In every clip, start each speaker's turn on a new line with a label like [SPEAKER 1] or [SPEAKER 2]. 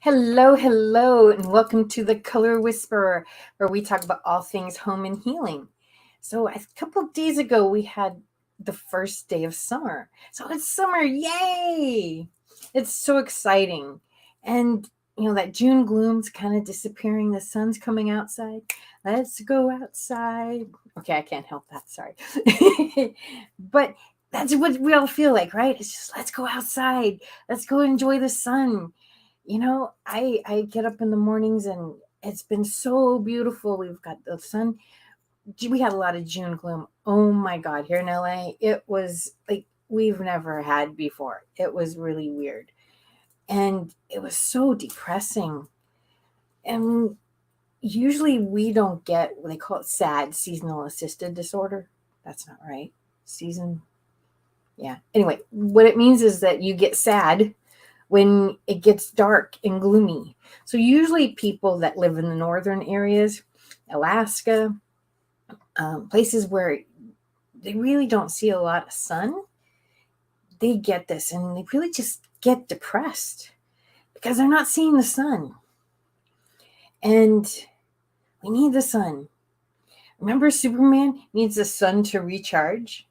[SPEAKER 1] Hello, hello, and welcome to the Color Whisperer, where we talk about all things home and healing. So, a couple of days ago, we had the first day of summer. So, it's summer, yay! It's so exciting. And, that June gloom's kind of disappearing, the sun's coming outside. Let's go outside. Okay, I can't help that, sorry. But that's what we all feel like, right? It's just let's go outside, let's go enjoy the sun. I get up in the mornings and it's been so beautiful. We've got the sun. We had a lot of June gloom. Oh my God, here in LA, it was like we've never had before. It was really weird. And it was so depressing. And usually we don't get what they call it SAD, seasonal assisted disorder. That's not right. Yeah. Anyway, what it means is that you get sad when it gets dark and gloomy. So usually people that live in the northern areas, Alaska, places where they really don't see a lot of sun, they get this and they really just get depressed because they're not seeing the sun. And we need the sun. Remember, Superman needs the sun to recharge?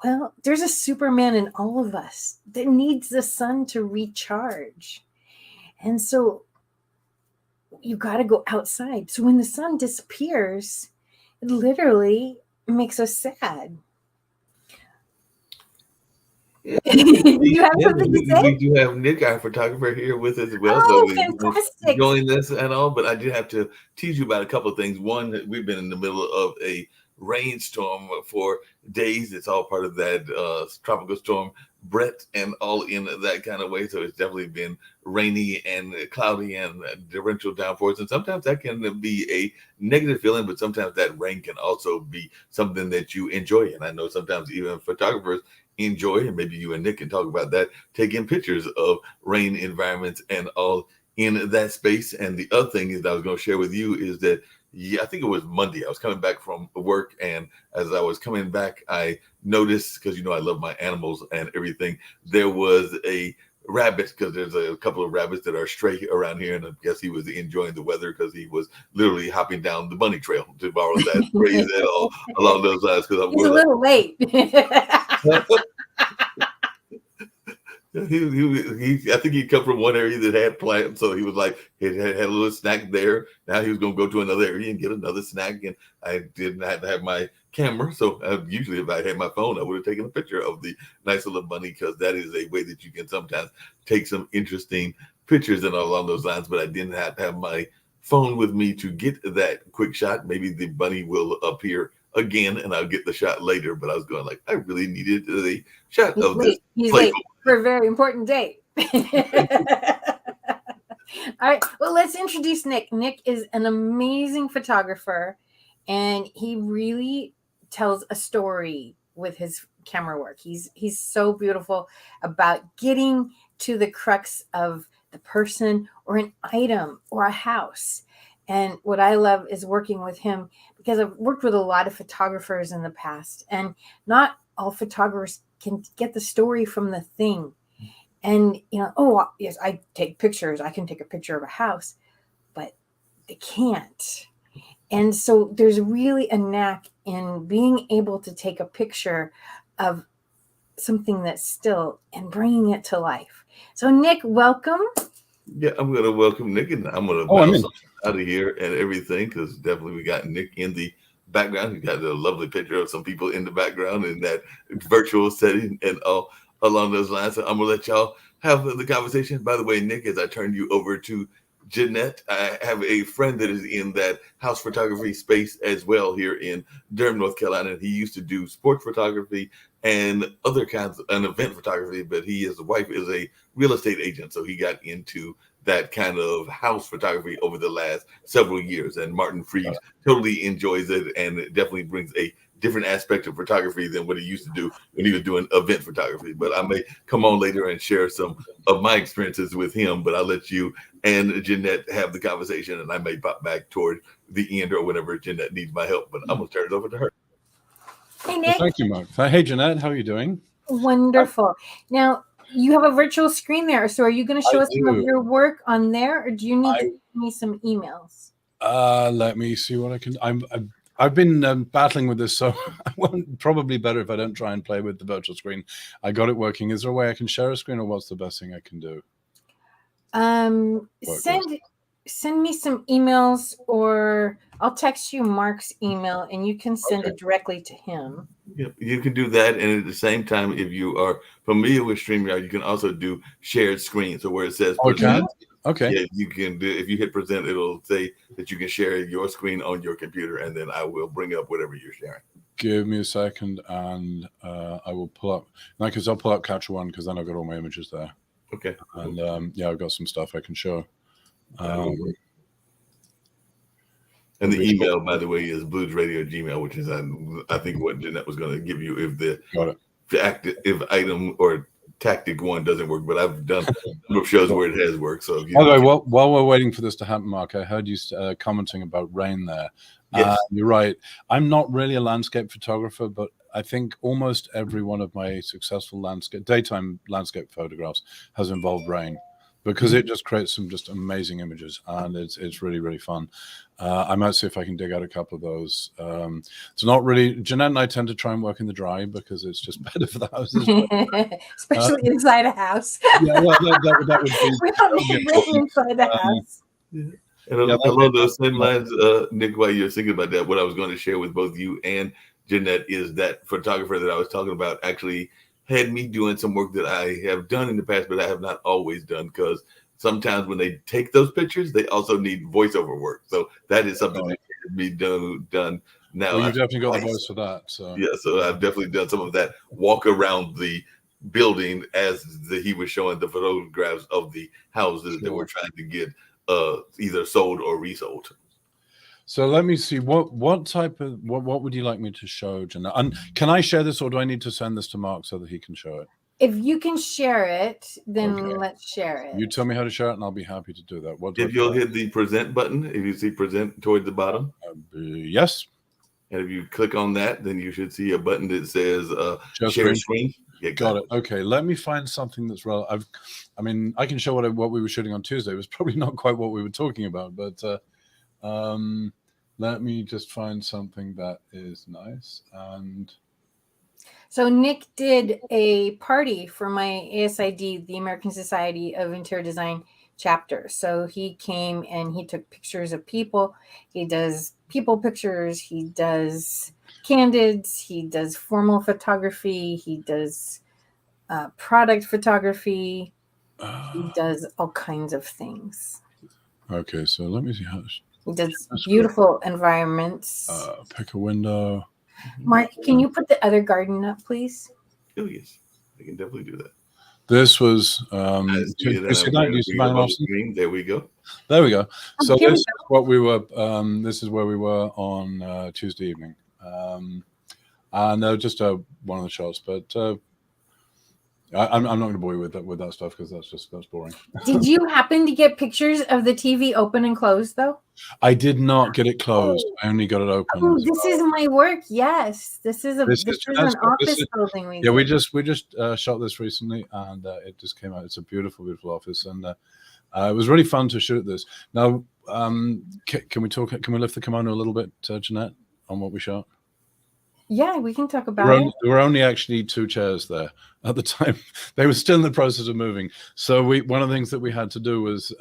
[SPEAKER 1] Well, there's a Superman in all of us that needs the sun to recharge. And so you got to go outside. So when the sun disappears, it literally makes us sad.
[SPEAKER 2] Yeah,
[SPEAKER 1] You have something to say?
[SPEAKER 2] we do have Nick, our photographer, here with us as well.
[SPEAKER 1] Oh,
[SPEAKER 2] So
[SPEAKER 1] fantastic.
[SPEAKER 2] join this and all. But I do have to tease you about a couple of things. One, we've been in the middle of a rainstorm for days. It's all part of that tropical storm, Brett, and all in that kind of way. So it's definitely been rainy and cloudy and torrential downpours. And sometimes that can be a negative feeling, but sometimes that rain can also be something that you enjoy. And I know sometimes even photographers enjoy, and maybe you and Nick can talk about that, taking pictures of rain environments and all in that space. And the other thing is that I was going to share with you is that I think it was Monday. I was coming back from work, and as I was coming back, I noticed, because I love my animals and everything, there was a rabbit, because there's a couple of rabbits that are stray around here, and I guess he was enjoying the weather because he was literally hopping down the bunny trail, to borrow that phrase at all along those lines. Because
[SPEAKER 1] He's a little late.
[SPEAKER 2] I think he'd come from one area that had plants, so he was like, he had a little snack there. Now he was going to go to another area and get another snack, and I didn't have to have my camera, so usually if I had my phone, I would have taken a picture of the nice little bunny, because that is a way that you can sometimes take some interesting pictures and all along those lines. But I didn't have to have my phone with me to get that quick shot. Maybe the bunny will appear again and I'll get the shot later, but I was going like, I really needed the shot of this.
[SPEAKER 1] He's late for a very important date. All right, well, let's introduce Nick. Nick is an amazing photographer, and he really tells a story with his camera work. He's so beautiful about getting to the crux of the person or an item or a house. And what I love is working with him, because I've worked with a lot of photographers in the past, and not all photographers can get the story from the thing. And, oh, yes, I take pictures. I can take a picture of a house, but they can't. And so there's really a knack in being able to take a picture of something that's still and bringing it to life. So, Nick, welcome.
[SPEAKER 2] Yeah, I'm going to welcome Nick, and I'm going to bounce out of here and everything, because definitely we got Nick in the background. You got a lovely picture of some people in the background in that virtual setting and all along those lines. So I'm going to let y'all have the conversation. By the way, Nick, as I turn you over to Jeanette, I have a friend that is in that house photography space as well here in Durham, North Carolina. He used to do sports photography and other kinds of event photography, but his wife is a real estate agent, so he got into that kind of house photography over the last several years. And Martin Freed totally enjoys it, and it definitely brings a different aspect of photography than what he used to do when he was doing event photography. But I may come on later and share some of my experiences with him, but I'll let you and Jeanette have the conversation, and I may pop back toward the end or whenever Jeanette needs my help, but I'm going to turn it over to her.
[SPEAKER 1] Hey, Nick.
[SPEAKER 3] Well, thank you, Mark. Hey, Jeanette, how are you doing?
[SPEAKER 1] Wonderful. Now, you have a virtual screen there. So are you going to show us some of your work on there, or do you need to give me some emails?
[SPEAKER 3] Let me see what I can. I've been battling with this, so I won't. Probably better if I don't try and play with the virtual screen. I got it working. Is there a way I can share a screen, or what's the best thing I can do?
[SPEAKER 1] Send me some emails, or I'll text you Mark's email, and you can send it directly to him.
[SPEAKER 2] Yep, you can do that, and at the same time, if you are familiar with StreamYard, you can also do shared screen. So where it says present, yeah, you can do. If you hit present, it'll say that you can share your screen on your computer, and then I will bring up whatever you're sharing.
[SPEAKER 3] Give me a second, and I will pull up. Because I'll pull up Capture One, because then I've got all my images there.
[SPEAKER 2] Okay.
[SPEAKER 3] And yeah, I've got some stuff I can show.
[SPEAKER 2] And the email, by the way, is bluesradio@gmail, which is I think what Jeanette was going to give you if if item or tactic one doesn't work. But I've done a number of shows where it has worked. So
[SPEAKER 3] by the way, while we're waiting for this to happen, Mark, I heard you commenting about rain there.
[SPEAKER 2] Yes.
[SPEAKER 3] You're right. I'm not really a landscape photographer, but I think almost every one of my successful daytime landscape photographs has involved rain, because it just creates some just amazing images, and it's really, really fun. I might see if I can dig out a couple of those. It's not really, Jeanette and I tend to try and work in the dry because it's just better for the houses.
[SPEAKER 1] Especially inside a house.
[SPEAKER 3] Yeah, well, that would be.
[SPEAKER 1] We don't need rain inside the house.
[SPEAKER 2] And along those same lines, Nick, while you're thinking about that, what I was going to share with both you and Jeanette is that photographer that I was talking about actually had me doing some work that I have done in the past, but I have not always done, because sometimes when they take those pictures, they also need voiceover work. So that is something that can be done now.
[SPEAKER 3] Well, you've definitely got the voice for that. So
[SPEAKER 2] yeah, so I've definitely done some of that walk around the building as he was showing the photographs of the houses that we're trying to get either sold or resold.
[SPEAKER 3] So let me see what type of what would you like me to show, Jeanette? And can I share this, or do I need to send this to Mark so that he can show it?
[SPEAKER 1] If you can share it, then let's share it.
[SPEAKER 3] You tell me how to share it, and I'll be happy to do that.
[SPEAKER 2] If you'll hit the present button, if you see present towards the bottom.
[SPEAKER 3] Yes.
[SPEAKER 2] And if you click on that, then you should see a button that says share screen. Yeah,
[SPEAKER 3] got it. Okay, let me find something that's relevant. I mean, I can show what we were shooting on Tuesday. It was probably not quite what we were talking about, but let me just find something that is nice. And
[SPEAKER 1] so Nick did a party for my ASID, the American Society of Interior Design chapter. So he came and he took pictures of people. He does people pictures. He does candids. He does formal photography. He does product photography. He does all kinds of things.
[SPEAKER 3] Okay, so let me see how.
[SPEAKER 1] He does beautiful environments.
[SPEAKER 3] Pick a window.
[SPEAKER 1] Mark, can you put the other garden up, please?
[SPEAKER 2] Oh, yes. I can definitely do that.
[SPEAKER 3] This was
[SPEAKER 2] there we go.
[SPEAKER 3] There we go. So this is what we were. This is where we were on Tuesday evening, and just one of the shots. But I'm not going to bore you with that stuff, because that's boring.
[SPEAKER 1] Did you happen to get pictures of the TV open and closed though?
[SPEAKER 3] I did not get it closed. I only got it open.
[SPEAKER 1] Oh, this is my work. Yes, this is an office building.
[SPEAKER 3] We just shot this recently, and it just came out. It's a beautiful, beautiful office, and it was really fun to shoot this. Now, can we talk? Can we lift the kimono a little bit, Jeanette, on what we shot?
[SPEAKER 1] Yeah, we can talk about it.
[SPEAKER 3] There were only actually 2 chairs there at the time. They were still in the process of moving. So one of the things that we had to do was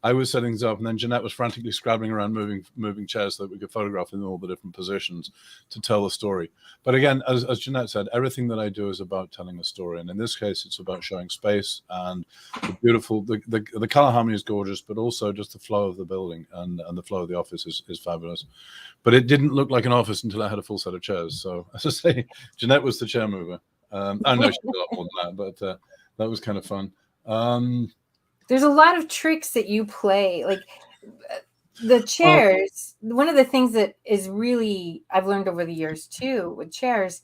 [SPEAKER 3] I was setting things up, and then Jeanette was frantically scrabbling around moving chairs so that we could photograph in all the different positions to tell the story. But again, as Jeanette said, everything that I do is about telling a story. And in this case, it's about showing space and the beautiful, the color harmony is gorgeous, but also just the flow of the building and the flow of the office is fabulous. But it didn't look like an office until I had a full set of chairs. So as I say, Jeanette was the chair mover. I know she did a lot more than that, but that was kind of fun.
[SPEAKER 1] There's a lot of tricks that you play, like the chairs. One of the things that is really I've learned over the years too with chairs,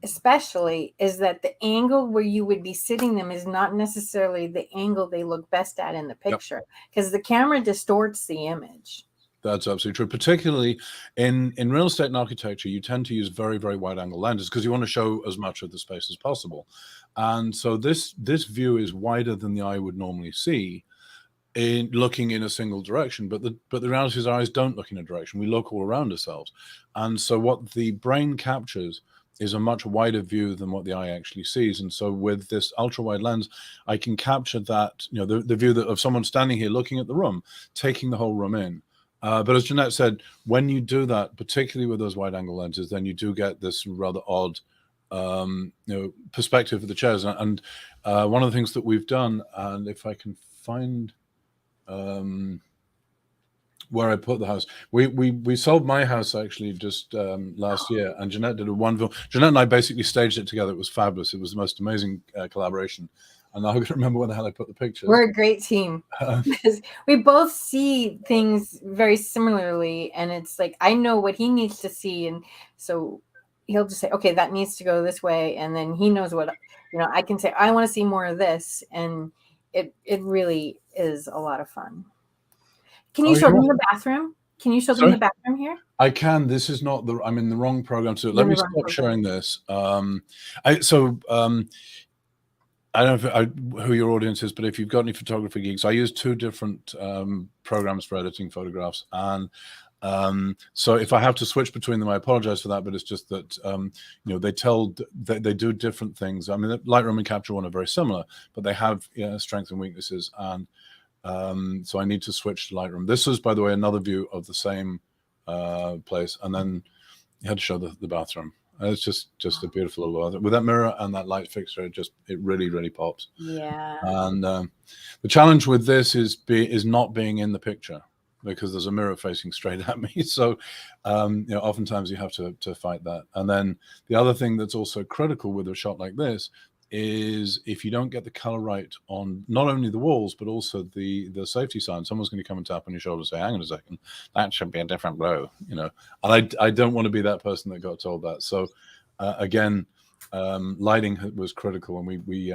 [SPEAKER 1] especially, is that the angle where you would be sitting them is not necessarily the angle they look best at in the picture, because the camera distorts the image.
[SPEAKER 3] That's absolutely true. Particularly in real estate and architecture, you tend to use very, very wide angle lenses because you want to show as much of the space as possible. And so this view is wider than the eye would normally see in looking in a single direction. But the reality is our eyes don't look in a direction. We look all around ourselves. And so what the brain captures is a much wider view than what the eye actually sees. And so with this ultra wide lens, I can capture that, the view of someone standing here looking at the room, taking the whole room in. But as Jeanette said, when you do that, particularly with those wide angle lenses, then you do get this rather odd perspective of the chairs. And one of the things that we've done, and if I can find where I put the house, we sold my house actually just last year, and Jeanette did a wonderful. Jeanette and I basically staged it together. It was fabulous. It was the most amazing collaboration. And I can't remember where the hell I put the pictures.
[SPEAKER 1] We're a great team because we both see things very similarly, and it's like I know what he needs to see, and so he'll just say, "Okay, that needs to go this way," and then he knows what I can say. I want to see more of this, and it really is a lot of fun. Can you show them the bathroom? Can you show them the bathroom here?
[SPEAKER 3] I can. This is not the. I'm in the wrong program. So let me stop sharing this. I don't know who your audience is, but if you've got any photography geeks, I use two different programs for editing photographs. And so if I have to switch between them, I apologize for that, but it's just that, they do different things. I mean, Lightroom and Capture One are very similar, but they have strengths and weaknesses. And so I need to switch to Lightroom. This is, by the way, another view of the same place. And then you had to show the bathroom. It's just a beautiful little with that mirror and that light fixture. It really, really pops.
[SPEAKER 1] Yeah.
[SPEAKER 3] And the challenge with this is not being in the picture because there's a mirror facing straight at me. So oftentimes you have to fight that. And then the other thing that's also critical with a shot like this is if you don't get the color right on not only the walls but also the safety sign, someone's going to come and tap on your shoulder and say, "Hang on a second, that should be a different row," and I don't want to be that person that got told that. So again, lighting was critical, and we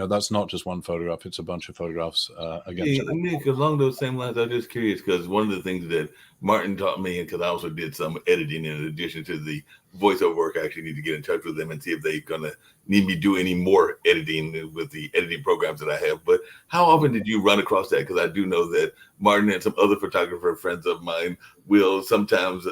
[SPEAKER 3] that's not just one photograph, it's a bunch of photographs again.
[SPEAKER 2] Nick, along those same lines, I'm just curious because one of the things that Martin taught me, and because I also did some editing in addition to the voiceover work, I actually need to get in touch with them and see if they're gonna need me do any more editing with the editing programs that I have. But how often did you run across that? Because I do know that Martin and some other photographer friends of mine will sometimes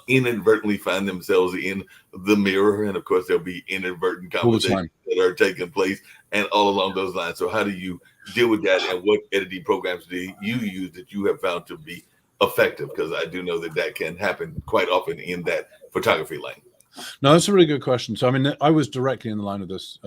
[SPEAKER 2] inadvertently find themselves in the mirror, and of course there'll be inadvertent conversations that are taking place, and all along those lines. So how do you deal with that, and what editing programs do you use that you have found to be effective? Because I do know that can happen quite often in that photography lane.
[SPEAKER 3] No, that's a really good question. So, I mean, I was directly in the line of this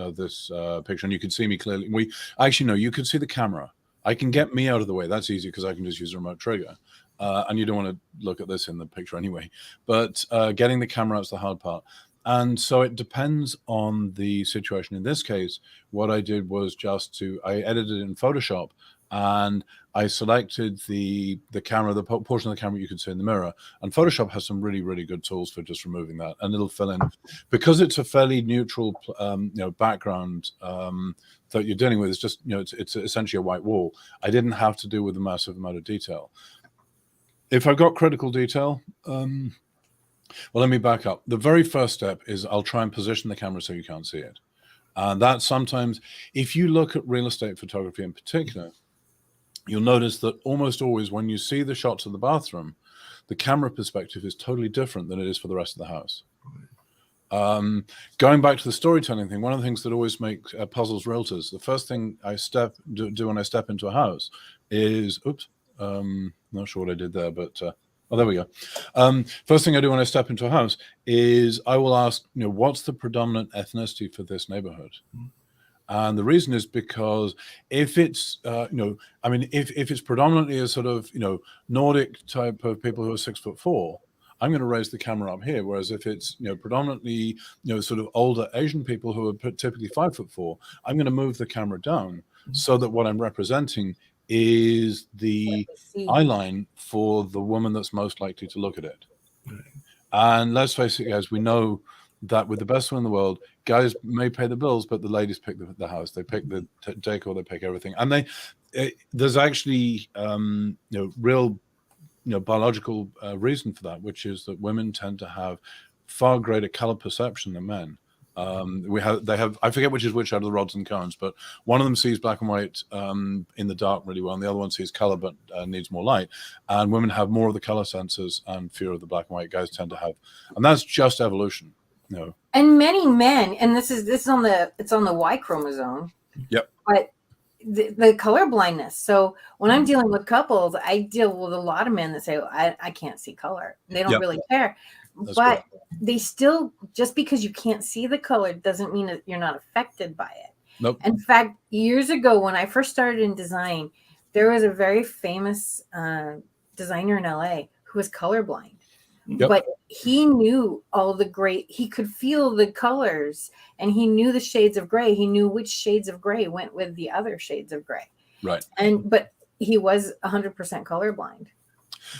[SPEAKER 3] picture, and you could see me clearly. You could see the camera. I can get me out of the way. That's easy because I can just use a remote trigger. And you don't want to look at this in the picture anyway. But getting the camera out is the hard part. And so it depends on the situation. In this case, what I did was I edited it in Photoshop, and I selected the camera, the portion of the camera you can see in the mirror. And Photoshop has some really, really good tools for just removing that, and it'll fill in because it's a fairly neutral, background that you're dealing with. It's just, it's essentially a white wall. I didn't have to deal with a massive amount of detail. If I've got critical detail, well, let me back up. The very first step is I'll try and position the camera so you can't see it. And that sometimes, if you look at real estate photography in particular, you'll notice that almost always when you see the shots of the bathroom, the camera perspective is totally different than it is for the rest of the house. Going back to the storytelling thing, one of the things that always puzzles realtors, the first thing I do when I step into a house is, not sure what I did there, but there we go. First thing I do when I step into a house is I will ask, what's the predominant ethnicity for this neighborhood? And the reason is because if it's, if it's predominantly a sort of, Nordic type of people who are 6'4", I'm going to raise the camera up here. Whereas if it's, predominantly, sort of older Asian people who are typically 5'4", I'm going to move the camera down so that what I'm representing is the eye line for the woman that's most likely to look at it. And let's face it, guys, we know that with the best one in the world, guys may pay the bills, but the ladies pick the house. They pick the decor, they pick everything. And there's actually, real, biological reason for that, which is that women tend to have far greater color perception than men. They have, I forget which is which out of the rods and cones, but one of them sees black and white in the dark really well, and the other one sees color but needs more light. And women have more of the color sensors and fewer of the black and white. Guys tend to have, and that's just evolution.
[SPEAKER 1] And many men, and this is on the Y chromosome.
[SPEAKER 3] Yep.
[SPEAKER 1] But the color blindness. So when I'm dealing with couples, I deal with a lot of men that say, I can't see color. They don't really care.
[SPEAKER 3] That's
[SPEAKER 1] but
[SPEAKER 3] great.
[SPEAKER 1] They still, just because you can't see the color doesn't mean that you're not affected by it.
[SPEAKER 3] Nope.
[SPEAKER 1] In fact, years ago, when I first started in design, there was a very famous designer in LA who was colorblind.
[SPEAKER 3] Yep.
[SPEAKER 1] But he knew he could feel the colors, and he knew the shades of gray. He knew which shades of gray went with the other shades of gray.
[SPEAKER 3] Right.
[SPEAKER 1] But he was 100% colorblind.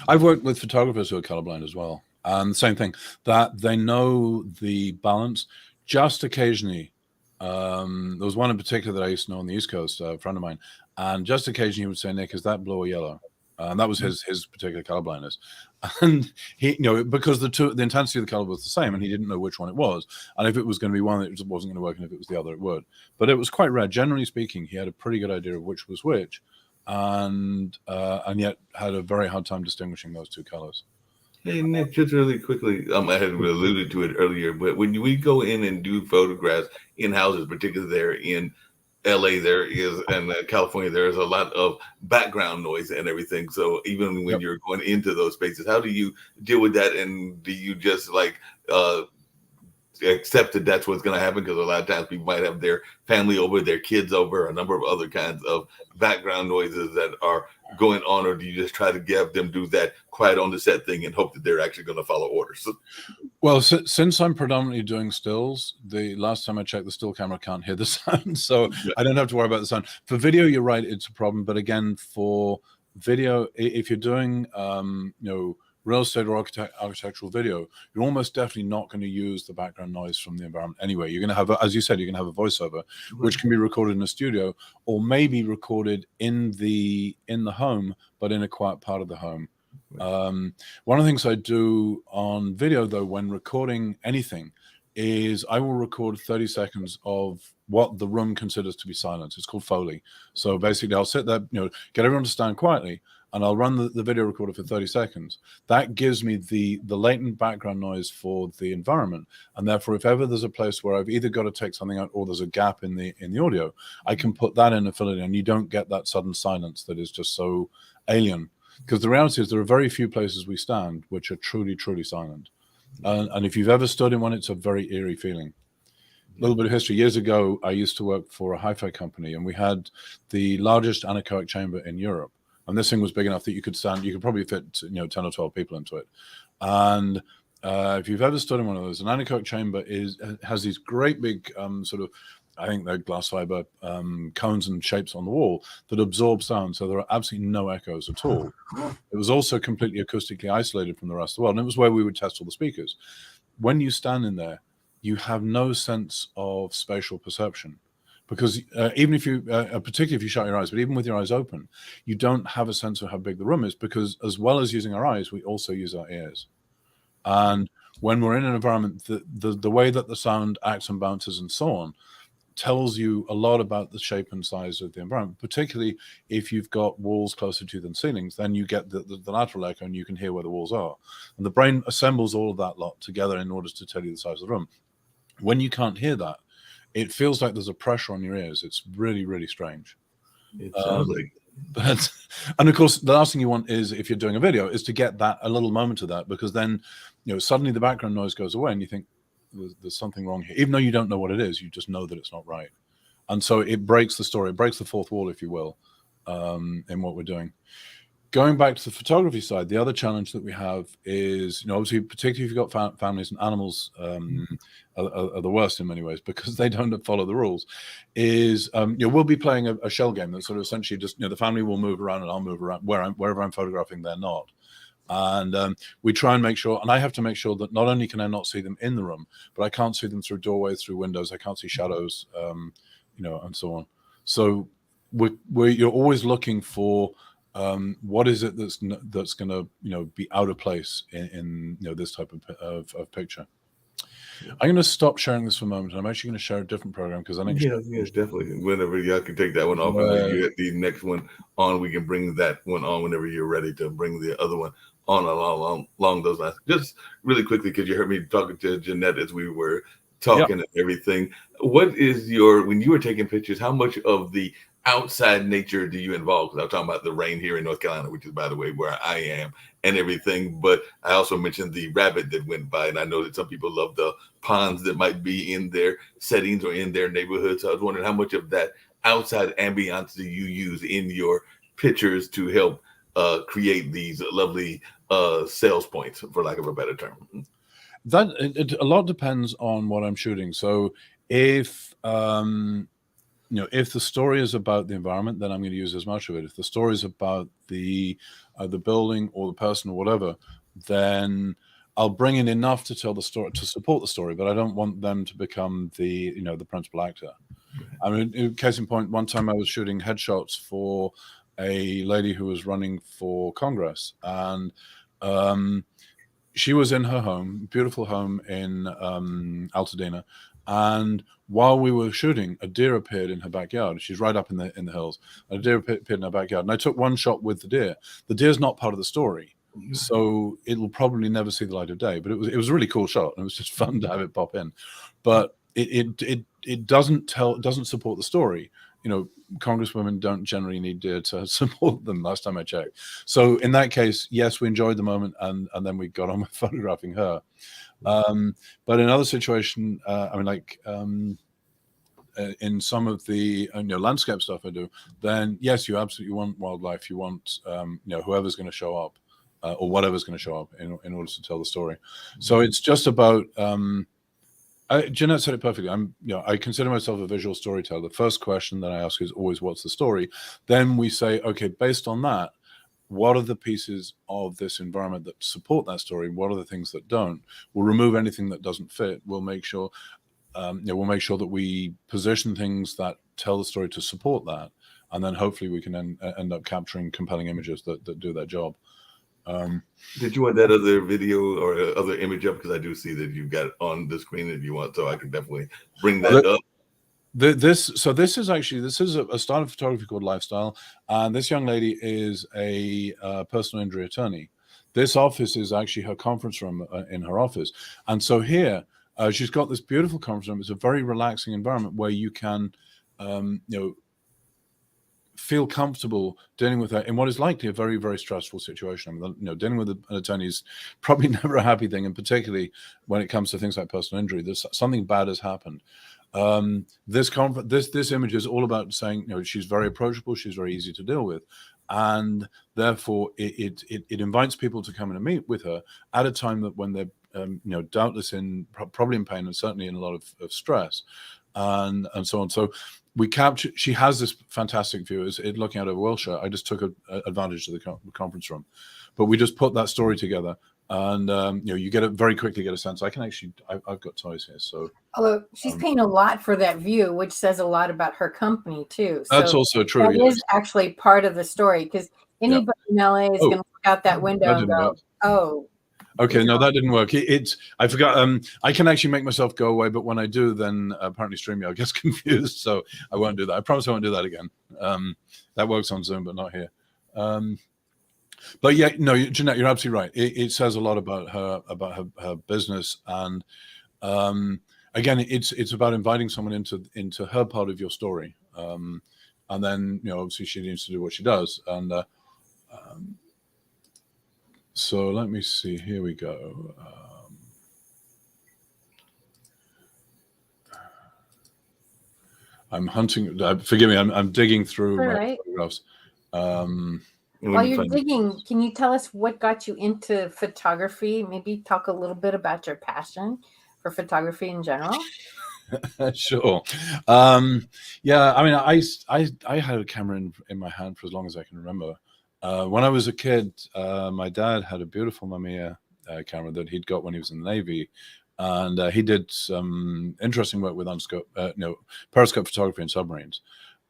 [SPEAKER 3] I've worked with photographers who are colorblind as well. And same thing, that they know the balance. Just occasionally, there was one in particular that I used to know on the East Coast, a friend of mine, and just occasionally he would say, Nick, is that blue or yellow? And that was his particular color blindness. And he, because the intensity of the color was the same, and he didn't know which one it was. And if it was going to be one, it wasn't going to work, and if it was the other, it would. But it was quite rare. Generally speaking, he had a pretty good idea of which was which, and yet had a very hard time distinguishing those two colors.
[SPEAKER 2] Hey, Nick, just really quickly, I had alluded to it earlier, but when we go in and do photographs in houses, particularly there in LA, there is, and California, there is a lot of background noise and everything. So even when you're going into those spaces, how do you deal with that? And do you just accept that that's what's going to happen? Because a lot of times people might have their family over, their kids over, a number of other kinds of background noises that are going on, or do you just try to give them do that quiet on the set thing and hope that they're actually going to follow orders?
[SPEAKER 3] Well, since I'm predominantly doing stills, the last time I checked, the still camera can't hear the sound, so I don't have to worry about the sound. For video, you're right, it's a problem. But again, for video, if you're doing real estate or architectural video, you're almost definitely not going to use the background noise from the environment anyway. You're going to have, as you said, you're going to have a voiceover, which can be recorded in a studio, or maybe recorded in the home, but in a quiet part of the home. One of the things I do on video, though, when recording anything, is I will record 30 seconds of what the room considers to be silence. It's called Foley. So basically, I'll sit there, get everyone to stand quietly, and I'll run the video recorder for 30 seconds. That gives me the latent background noise for the environment. And therefore, if ever there's a place where I've either got to take something out or there's a gap in the audio, I can put that in and fill it in. You don't get that sudden silence that is just so alien. Because the reality is there are very few places we stand which are truly, truly silent. And if you've ever stood in one, it's a very eerie feeling. A little bit of history. Years ago, I used to work for a hi-fi company, and we had the largest anechoic chamber in Europe. And this thing was big enough that you could probably fit 10 or 12 people into it. And if you've ever stood in one of those, an anechoic chamber has these great big I think they're glass fiber cones and shapes on the wall that absorb sound, so there are absolutely no echoes at all. It was also completely acoustically isolated from the rest of the world, and it was where we would test all the speakers. When you stand in there, you have no sense of spatial perception. Because even if you, particularly if you shut your eyes, but even with your eyes open, you don't have a sense of how big the room is, because as well as using our eyes, we also use our ears. And when we're in an environment, the way that the sound acts and bounces and so on tells you a lot about the shape and size of the environment, particularly if you've got walls closer to than ceilings, then you get the lateral echo and you can hear where the walls are. And the brain assembles all of that lot together in order to tell you the size of the room. When you can't hear that, it feels like there's a pressure on your ears. It's really, really strange.
[SPEAKER 2] It sounds like.
[SPEAKER 3] And of course, the last thing you want is, if you're doing a video, is to get that a little moment of that, because then, suddenly the background noise goes away and you think there's something wrong here. Even though you don't know what it is, you just know that it's not right. And so it breaks the story. It breaks the fourth wall, if you will, in what we're doing. Going back to the photography side, the other challenge that we have is, obviously, particularly if you've got families, and animals are the worst in many ways because they don't follow the rules, is we'll be playing a shell game that sort of essentially just, the family will move around and I'll move around wherever I'm photographing, they're not. And we try and make sure, and I have to make sure that not only can I not see them in the room, but I can't see them through doorways, through windows, I can't see shadows, and so on. So you're always looking for what is it that's going to be out of place in this type of picture. I'm going to stop sharing this for a moment, and I'm actually going to share a different program because I think
[SPEAKER 2] yes, definitely. Whenever y'all can take that one off, and then you get the next one on, we can bring that one on whenever you're ready to bring the other one on along those lines. Just really quickly, because you heard me talking to Jeanette as we were talking and everything. What is when you were taking pictures, how much of the outside nature do you involve? Because I'm talking about the rain here in North Carolina, which is, by the way, where I am and everything. But I also mentioned the rabbit that went by, and I know that some people love the ponds that might be in their settings or in their neighborhoods. So I was wondering how much of that outside ambiance do you use in your pictures to help create these lovely sales points, for lack of a better term?
[SPEAKER 3] That a lot depends on what I'm shooting. So if if the story is about the environment, then I'm going to use as much of it. If the story is about the building or the person or whatever, then I'll bring in enough to tell the story, to support the story, but I don't want them to become the principal actor. I mean, case in point, one time I was shooting headshots for a lady who was running for Congress, and she was in her home, beautiful home in Altadena, and while we were shooting, a deer appeared in her backyard. She's right up in the hills. A deer appeared in her backyard, and I took one shot with the deer. The deer's not part of the story, so it'll probably never see the light of day. But it was a really cool shot, and it was just fun to have it pop in. But it doesn't support the story. Congresswomen don't generally need deer to support them, last time I checked. So in that case, yes, we enjoyed the moment, and then we got on with photographing her. But in other situation, in some of the landscape stuff I do, then yes, you absolutely want wildlife. You want whoever's going to show up or whatever's going to show up in order to tell the story. So it's just about. Jeanette said it perfectly. I consider myself a visual storyteller. The first question that I ask is always, "What's the story?" Then we say, "Okay, based on that, what are the pieces of this environment that support that story? What are the things that don't? We'll remove anything that doesn't fit. We'll make sure, that we position things that tell the story to support that, and then hopefully we can end up capturing compelling images that do their job."
[SPEAKER 2] Did you want that other video or other image up? Because I do see that you've got it on the screen if you want, so I can definitely bring that up.
[SPEAKER 3] This is a style of photography called Lifestyle, and this young lady is a personal injury attorney. This office is actually her conference room in her office, and so here she's got this beautiful conference room. It's a very relaxing environment where you can, feel comfortable dealing with her in what is likely a very, very stressful situation. I mean, dealing with an attorney is probably never a happy thing, and particularly when it comes to things like personal injury. There's something bad has happened. This image is all about saying, she's very approachable, she's very easy to deal with, and therefore it invites people to come in and meet with her at a time that when they're doubtless probably in pain and certainly in a lot of stress, and so on. So she has this fantastic view. Looking out over Wilshire. I just took advantage of the conference room, but we just put that story together, and you very quickly get a sense. I've got toys here, so.
[SPEAKER 1] Although she's paying a lot for that view, which says a lot about her company too. So
[SPEAKER 3] that's also true.
[SPEAKER 1] That is actually part of the story, because anybody in LA is going to look out that window and go, "Oh."
[SPEAKER 3] Okay, no, that didn't work. I forgot. I can actually make myself go away, but when I do, then apparently StreamYard gets confused, so I won't do that. I promise I won't do that again. That works on Zoom, but not here. But yeah, no, Jeanette, you're absolutely right. It says a lot about her business, and again, it's about inviting someone into her part of your story, and then obviously she needs to do what she does, and. So let me see. Here we go. I'm hunting. Forgive me. I'm digging through my photographs.
[SPEAKER 1] While you're digging, can you tell us what got you into photography? Maybe talk a little bit about your passion for photography in general.
[SPEAKER 3] Sure. Yeah. I mean, I had a camera in my hand for as long as I can remember. When I was a kid, my dad had a beautiful Mamiya camera that he'd got when he was in the Navy, and he did some interesting work with periscope photography in submarines.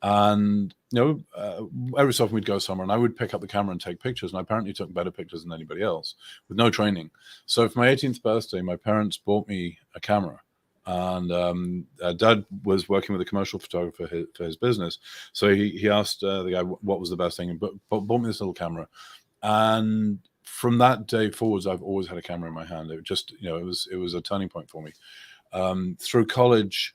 [SPEAKER 3] And every so often we'd go somewhere and I would pick up the camera and take pictures, and I apparently took better pictures than anybody else with no training. So for my 18th birthday, my parents bought me a camera, and Dad was working with a commercial photographer for his business. So he asked the guy what was the best thing, and bought me this little camera. And from that day forwards, I've always had a camera in my hand. It just, it was a turning point for me. Through college,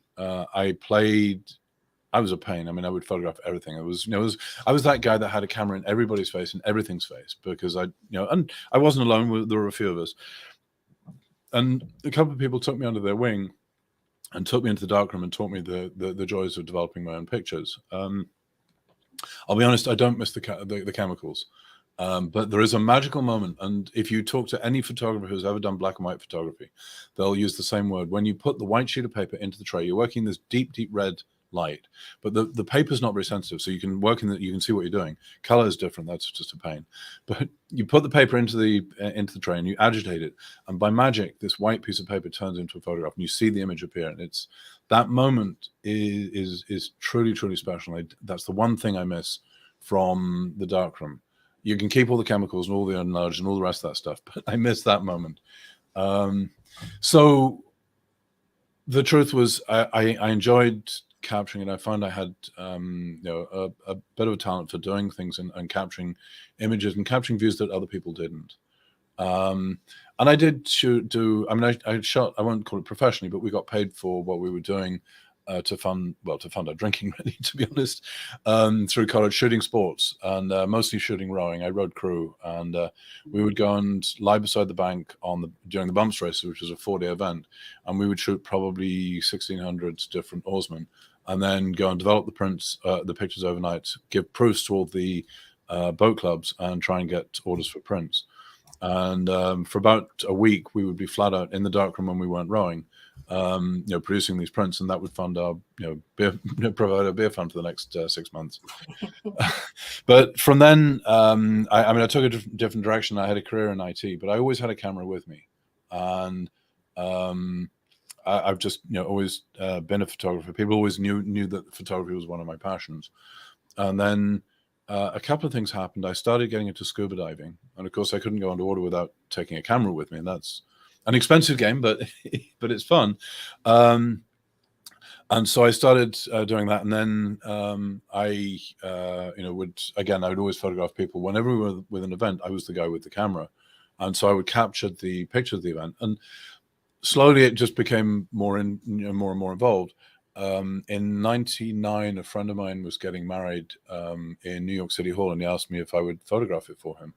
[SPEAKER 3] I was a pain. I mean, I would photograph everything. I was that guy that had a camera in everybody's face and everything's face, because and I wasn't alone. There were a few of us, and a couple of people took me under their wing and took me into the darkroom and taught me the joys of developing my own pictures. I'll be honest, I don't miss the chemicals, but there is a magical moment. And if you talk to any photographer who's ever done black and white photography, they'll use the same word. When you put the white sheet of paper into the tray, you're working this deep, deep red light, but the paper's not very sensitive, so you can work in that. You can see what you're doing. Color is different. That's just a pain. But you put the paper into the tray and you agitate it, and by magic, this white piece of paper turns into a photograph, and you see the image appear. And it's that moment is truly, truly special. That's the one thing I miss from the darkroom. You can keep all the chemicals and all the unknowledge and all the rest of that stuff, but I miss that moment. So the truth was, I enjoyed capturing it. I found I had a bit of a talent for doing things and capturing images and capturing views that other people didn't. And I did I shot, I won't call it professionally, but we got paid for what we were doing to fund our drinking, really, to be honest, through college, shooting sports, and mostly shooting rowing. I rowed crew, and we would go and lie beside the bank during the bumps races, which was a 4-day event, and we would shoot probably 1,600 different oarsmen, and then go and develop the pictures overnight, give proofs to all the boat clubs, and try and get orders for prints. And for about a week, we would be flat out in the darkroom when we weren't rowing, producing these prints, and that would fund our, provide a beer fund for the next 6 months. But from then, I took a different direction. I had a career in IT, but I always had a camera with me, and I've just always been a photographer. People always knew that photography was one of my passions. And then a couple of things happened. I started getting into scuba diving, and of course I couldn't go underwater without taking a camera with me, and that's an expensive game, but it's fun. And so I started doing that, and then I would always photograph people. Whenever we were with an event, I was the guy with the camera, and so I would capture the picture of the event. And slowly, it just became more and more involved. In '99, a friend of mine was getting married in New York City Hall, and he asked me if I would photograph it for him.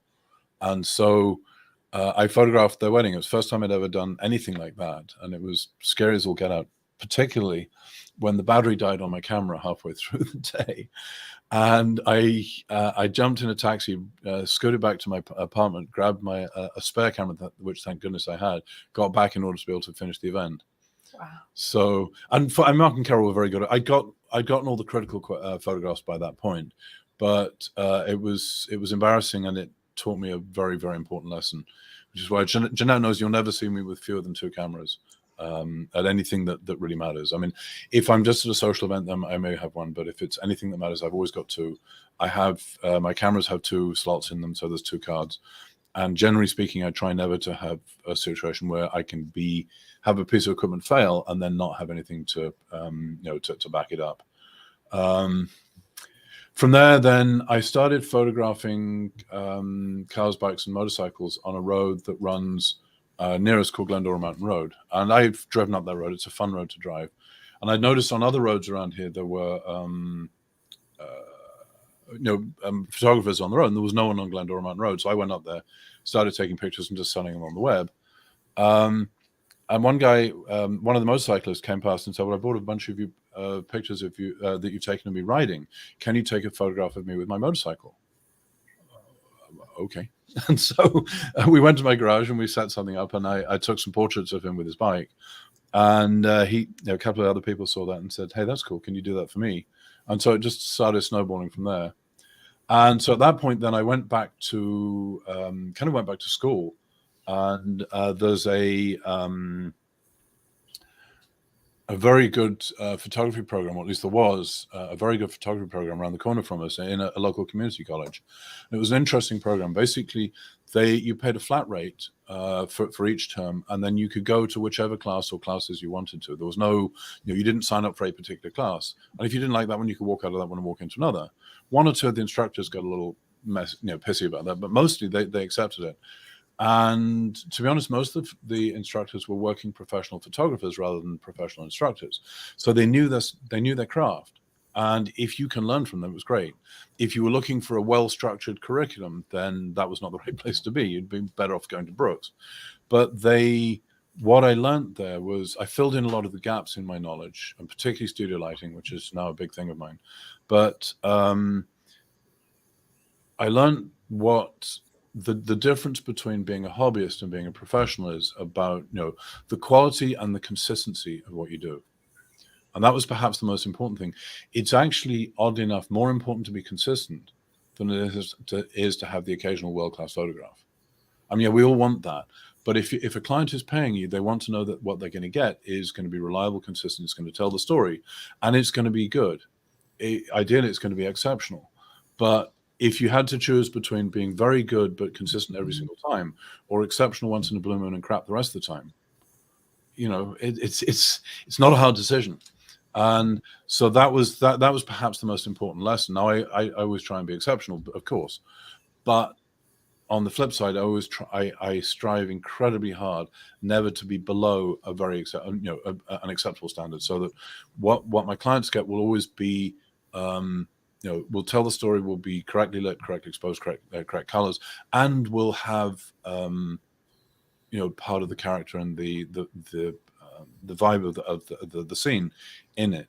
[SPEAKER 3] And so I photographed their wedding. It was the first time I'd ever done anything like that, and it was scary as all get out, particularly when the battery died on my camera halfway through the day. And I jumped in a taxi, scooted back to my apartment, grabbed a spare camera, which thank goodness I had, got back in order to be able to finish the event.
[SPEAKER 1] Wow.
[SPEAKER 3] So, and Mark and Carol were very good. I'd gotten all the critical photographs by that point, but it was embarrassing, and it taught me a very, very important lesson, which is why Jeanette knows you'll never see me with fewer than 2 cameras at anything that really matters. I mean, if I'm just at a social event, then I may have one, but if it's anything that matters, I've always got 2. I have my cameras have 2 slots in them, so there's 2 cards. And generally speaking, I try never to have a situation where I can have a piece of equipment fail and then not have anything to back it up. From there, then I started photographing cars, bikes, and motorcycles on a road that runs near us called Glendora Mountain Road. And I've driven up that road. It's a fun road to drive. And I noticed on other roads around here there were photographers on the road, and there was no one on Glendora Mountain Road. So I went up there, started taking pictures and just selling them on the web. And one guy, one of the motorcyclists, came past and said, "Well, I bought a bunch of you pictures of you that you've taken of me riding. Can you take a photograph of me with my motorcycle?" Okay. And so we went to my garage and we set something up, and I took some portraits of him with his bike. And a couple of other people saw that and said, "Hey, that's cool. Can you do that for me?" And so it just started snowballing from there. And so at that point, then I went back to school. And there's a a very good photography program, or at least there was a very good photography program around the corner from us in a local community college. It was an interesting program. Basically, you paid a flat rate for each term, and then you could go to whichever class or classes you wanted to. There was no, you didn't sign up for a particular class, and if you didn't like that one, you could walk out of that one and walk into another. One or two of the instructors got a little pissy about that, but mostly they accepted it. And to be honest, most of the instructors were working professional photographers rather than professional instructors. So they knew their craft. And if you can learn from them, it was great. If you were looking for a well-structured curriculum, then that was not the right place to be. You'd be better off going to Brooks. But what I learned there was I filled in a lot of the gaps in my knowledge, and particularly studio lighting, which is now a big thing of mine. But I learned what the difference between being a hobbyist and being a professional is about, the quality and the consistency of what you do. And that was perhaps the most important thing. It's actually, oddly enough, more important to be consistent than it is to have the occasional world-class photograph. I mean, we all want that. But if a client is paying you, they want to know that what they're going to get is going to be reliable, consistent, it's going to tell the story, and it's going to be good. Ideally, it's going to be exceptional. But if you had to choose between being very good but consistent every single time, or exceptional once in a blue moon and crap the rest of the time, it's not a hard decision. And so that was perhaps the most important lesson. Now I always try and be exceptional, of course, but on the flip side, I strive incredibly hard never to be below a very an acceptable standard, so that what my clients get will always be will tell the story, will be correctly lit, correctly exposed, correct colors, and will have part of the character and the vibe of the scene in it.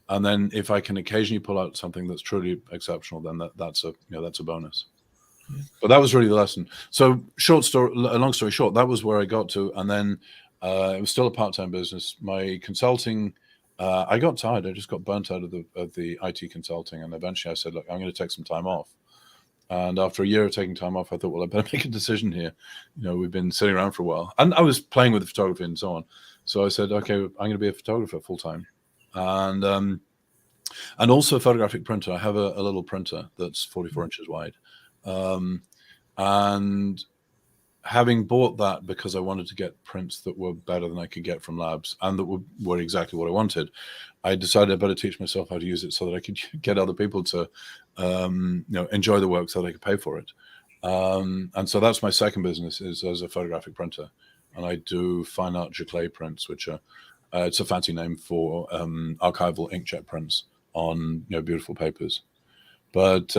[SPEAKER 3] And then if I can occasionally pull out something that's truly exceptional, then that's a bonus. But that was really the lesson. So long story short, that was where I got to, and then it was still a part-time business. My consulting, I got tired. I just got burnt out of the IT consulting, and eventually I said, look, I'm going to take some time off. And after a year of taking time off, I thought, well, I better make a decision here. We've been sitting around for a while, and I was playing with the photography and so on. So I said, okay, I'm going to be a photographer full time, and also a photographic printer. I have a little printer that's 44 inches wide, and having bought that because I wanted to get prints that were better than I could get from labs and that were exactly what I wanted, I decided I better teach myself how to use it so that I could get other people to enjoy the work so that I could pay for it. And so that's my second business, is as a photographic printer. And I do fine art giclée prints, which are it's a fancy name for archival inkjet prints on beautiful papers. But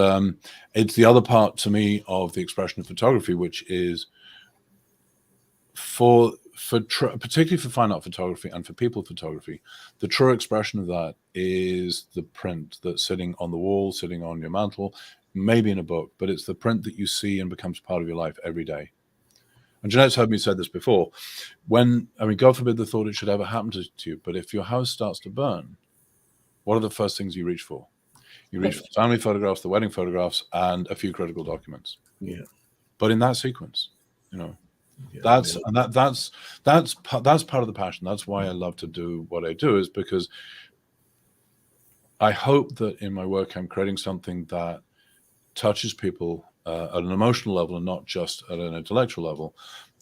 [SPEAKER 3] it's the other part to me of the expression of photography, which is particularly for fine art photography and for people photography, the true expression of that is the print that's sitting on the wall, sitting on your mantle, maybe in a book, but it's the print that you see and becomes part of your life every day. And Jeanette's heard me say this before. God forbid the thought it should ever happen to you, but if your house starts to burn, what are the first things you reach for? You reach for the family photographs, the wedding photographs, and a few critical documents.
[SPEAKER 2] Yeah.
[SPEAKER 3] But in that sequence,
[SPEAKER 2] Yeah,
[SPEAKER 3] that's part of the passion. That's why I love to do what I do, is because I hope that in my work I'm creating something that touches people at an emotional level and not just at an intellectual level,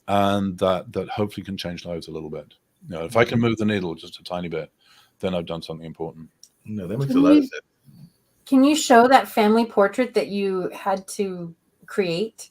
[SPEAKER 3] and that hopefully can change lives a little bit. If I can move the needle just a tiny bit, then I've done something important.
[SPEAKER 2] No, that makes a lot of sense.
[SPEAKER 1] Can you show that family portrait that you had to create?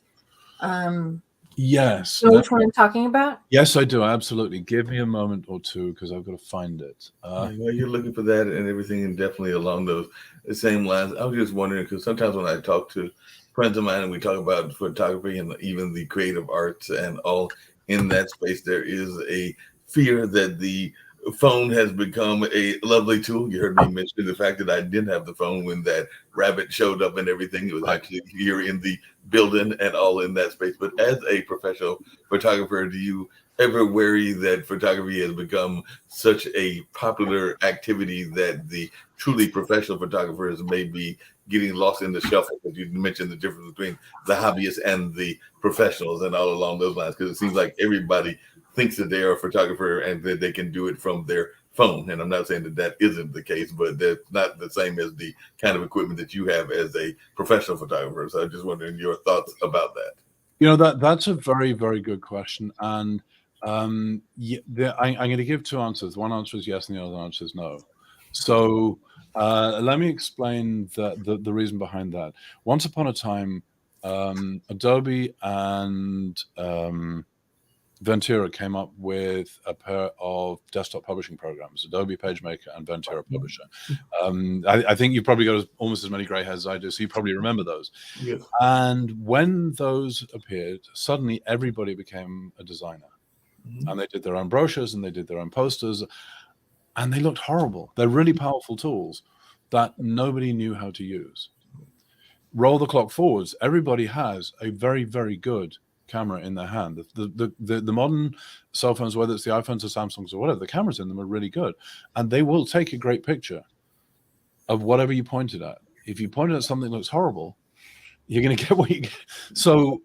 [SPEAKER 3] Yes.
[SPEAKER 1] Know which one I'm talking about?
[SPEAKER 3] Yes, I do. Absolutely. Give me a moment or two because I've got to find it.
[SPEAKER 2] While you're looking for that and everything, and definitely along the same lines, I was just wondering, because sometimes when I talk to friends of mine and we talk about photography and even the creative arts and all in that space, there is a fear that the phone has become a lovely tool. You heard me mention the fact that I didn't have the phone when that rabbit showed up and everything. It was actually here in the building and all in that space. But as a professional photographer, do you ever worry that photography has become such a popular activity that the truly professional photographers may be getting lost in the shuffle? Because you mentioned the difference between the hobbyists and the professionals and all along those lines, because it seems like everybody thinks that they are a photographer and that they can do it from their phone. And I'm not saying that that isn't the case, but that's not the same as the kind of equipment that you have as a professional photographer. So I'm just wondering your thoughts about that.
[SPEAKER 3] That's a very, very good question. And I'm going to give two answers. One answer is yes, and the other answer is no. So let me explain the reason behind that. Once upon a time, Adobe and Ventura came up with a pair of desktop publishing programs, Adobe PageMaker and Ventura Publisher. I think you've probably got almost as many gray hairs as I do, so you probably remember those.
[SPEAKER 2] Yes.
[SPEAKER 3] And when those appeared, suddenly everybody became a designer. And they did their own brochures and they did their own posters, and they looked horrible. They're really powerful tools that nobody knew how to use. Roll the clock forwards, everybody has a very, very good camera in their hand. The modern cell phones, whether it's the iPhones or Samsungs or whatever, the cameras in them are really good, and they will take a great picture of whatever you pointed at. If you pointed at something that looks horrible, you're going to get what you get. So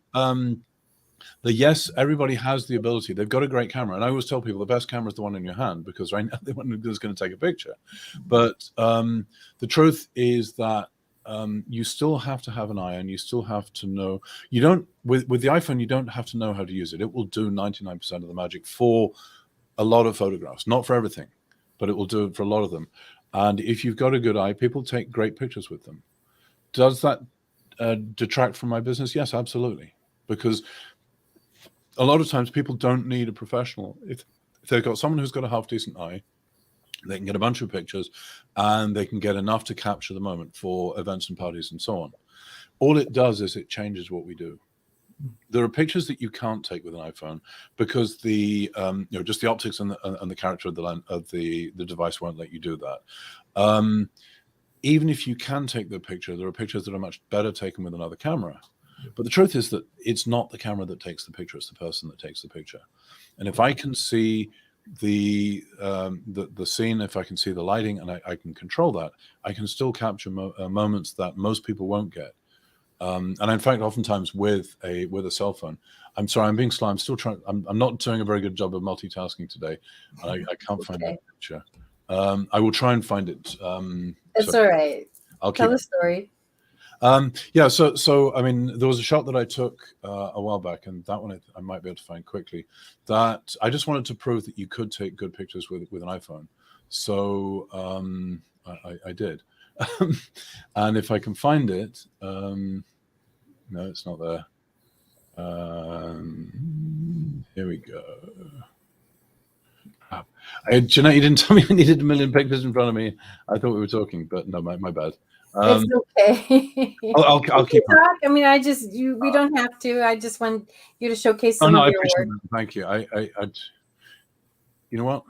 [SPEAKER 3] yes, everybody has the ability. They've got a great camera, and I always tell people the best camera is the one in your hand, because right now the one who's going to take a picture. But the truth is that you still have to have an eye, and you still have to know. You don't with the iPhone, you don't have to know how to use it. It will do 99% of the magic for a lot of photographs, not for everything, but it will do it for a lot of them. And if you've got a good eye, people take great pictures with them. Does that detract from my business? Yes, absolutely, because a lot of times people don't need a professional. If they've got someone who's got a half decent eye, they can get a bunch of pictures and they can get enough to capture the moment for events and parties and so on. All it does is it changes what we do. There are pictures that you can't take with an iPhone because the just the optics and the character of the device won't let you do that. Even if you can take the picture, there are pictures that are much better taken with another camera. But the truth is that it's not the camera that takes the picture; it's the person that takes the picture. And if I can see the scene, if I can see the lighting, and I can control that, I can still capture moments that most people won't get. And in fact, oftentimes with a cell phone, I'm sorry, I'm being slow. I'm still trying. I'm not doing a very good job of multitasking today, and I can't find that picture. I will try and find it.
[SPEAKER 1] It's all right.
[SPEAKER 3] I'll
[SPEAKER 1] tell the story.
[SPEAKER 3] So I mean, there was a shot that I took a while back, and that one I might be able to find quickly. That I just wanted to prove that you could take good pictures with an iPhone. So I did, and if I can find it, no, it's not there. Here we go. Jeanette, you didn't tell me we needed a million pictures in front of me. I thought we were talking, but no, my bad.
[SPEAKER 1] It's okay.
[SPEAKER 3] I'll keep
[SPEAKER 1] talk. I mean, we don't have to. I just want you to showcase some of your work.
[SPEAKER 3] That. Thank you. You know what?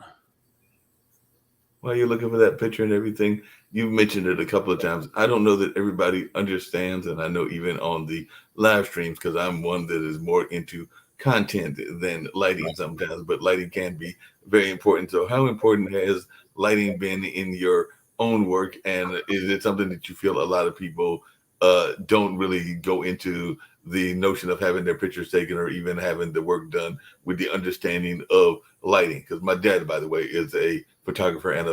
[SPEAKER 2] While you're looking for that picture and everything, you've mentioned it a couple of times. I don't know that everybody understands, and I know even on the live streams, because I'm one that is more into content than lighting sometimes, but lighting can be very important. So how important has lighting been in your own work, and is it something that you feel a lot of people don't really go into the notion of having their pictures taken or even having the work done with the understanding of lighting? Because my dad, by the way, is a photographer and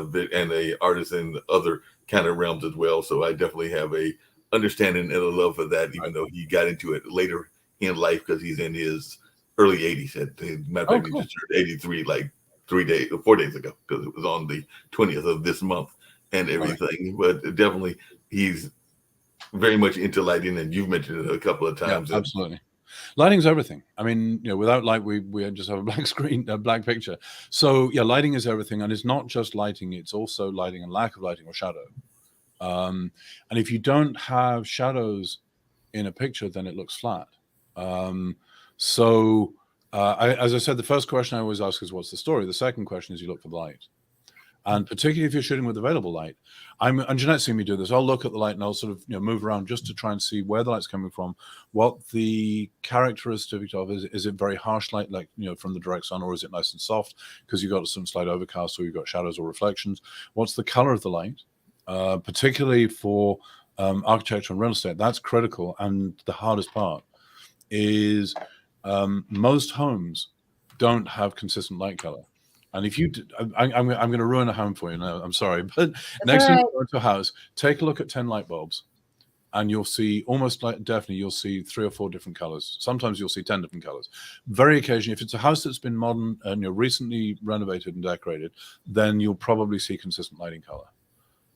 [SPEAKER 2] a artist in other kind of realms as well, so I definitely have a understanding and a love for that, even though he got into it later in life because he's in his early 80s. Matter of fact, he just turned 83 like 4 days ago, because it was on the 20th of this month and everything. But definitely he's very much into lighting, and you've mentioned it a couple of times.
[SPEAKER 3] Yeah, absolutely. Lighting's everything. I mean, without light, we just have a blank screen, a blank picture. So yeah, lighting is everything, and it's not just lighting; it's also lighting and lack of lighting or shadow. And if you don't have shadows in a picture, then it looks flat. As I said, the first question I always ask is, what's the story? The second question is, you look for the light. And particularly if you're shooting with available light, and Jeanette's seen me do this, I'll look at the light and I'll sort of move around just to try and see where the light's coming from, what the characteristic of is. Is it very harsh light, like from the direct sun, or is it nice and soft because you've got some slight overcast, or you've got shadows or reflections? What's the color of the light? Particularly for architecture and real estate, that's critical. And the hardest part is most homes don't have consistent light color. And if you, I'm going to ruin a home for you now. I'm sorry, but
[SPEAKER 1] That's
[SPEAKER 3] next
[SPEAKER 1] all
[SPEAKER 3] time
[SPEAKER 1] right.
[SPEAKER 3] you go into a house, take a look at 10 light bulbs, and you'll see almost like definitely you'll see 3 or 4 different colors. Sometimes you'll see 10 different colors. Very occasionally, if it's a house that's been modern and you're recently renovated and decorated, then you'll probably see consistent lighting color.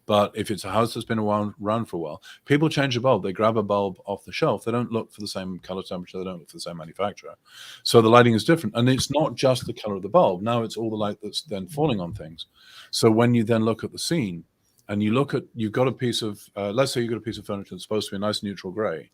[SPEAKER 3] But if it's a house that's been around for a while, people change a bulb. They grab a bulb off the shelf. They don't look for the same color temperature. They don't look for the same manufacturer. So the lighting is different. And it's not just the color of the bulb. Now it's all the light that's then falling on things. So when you then look at the scene and you look at, you've got a piece of, let's say you've got a piece of furniture that's supposed to be a nice neutral gray.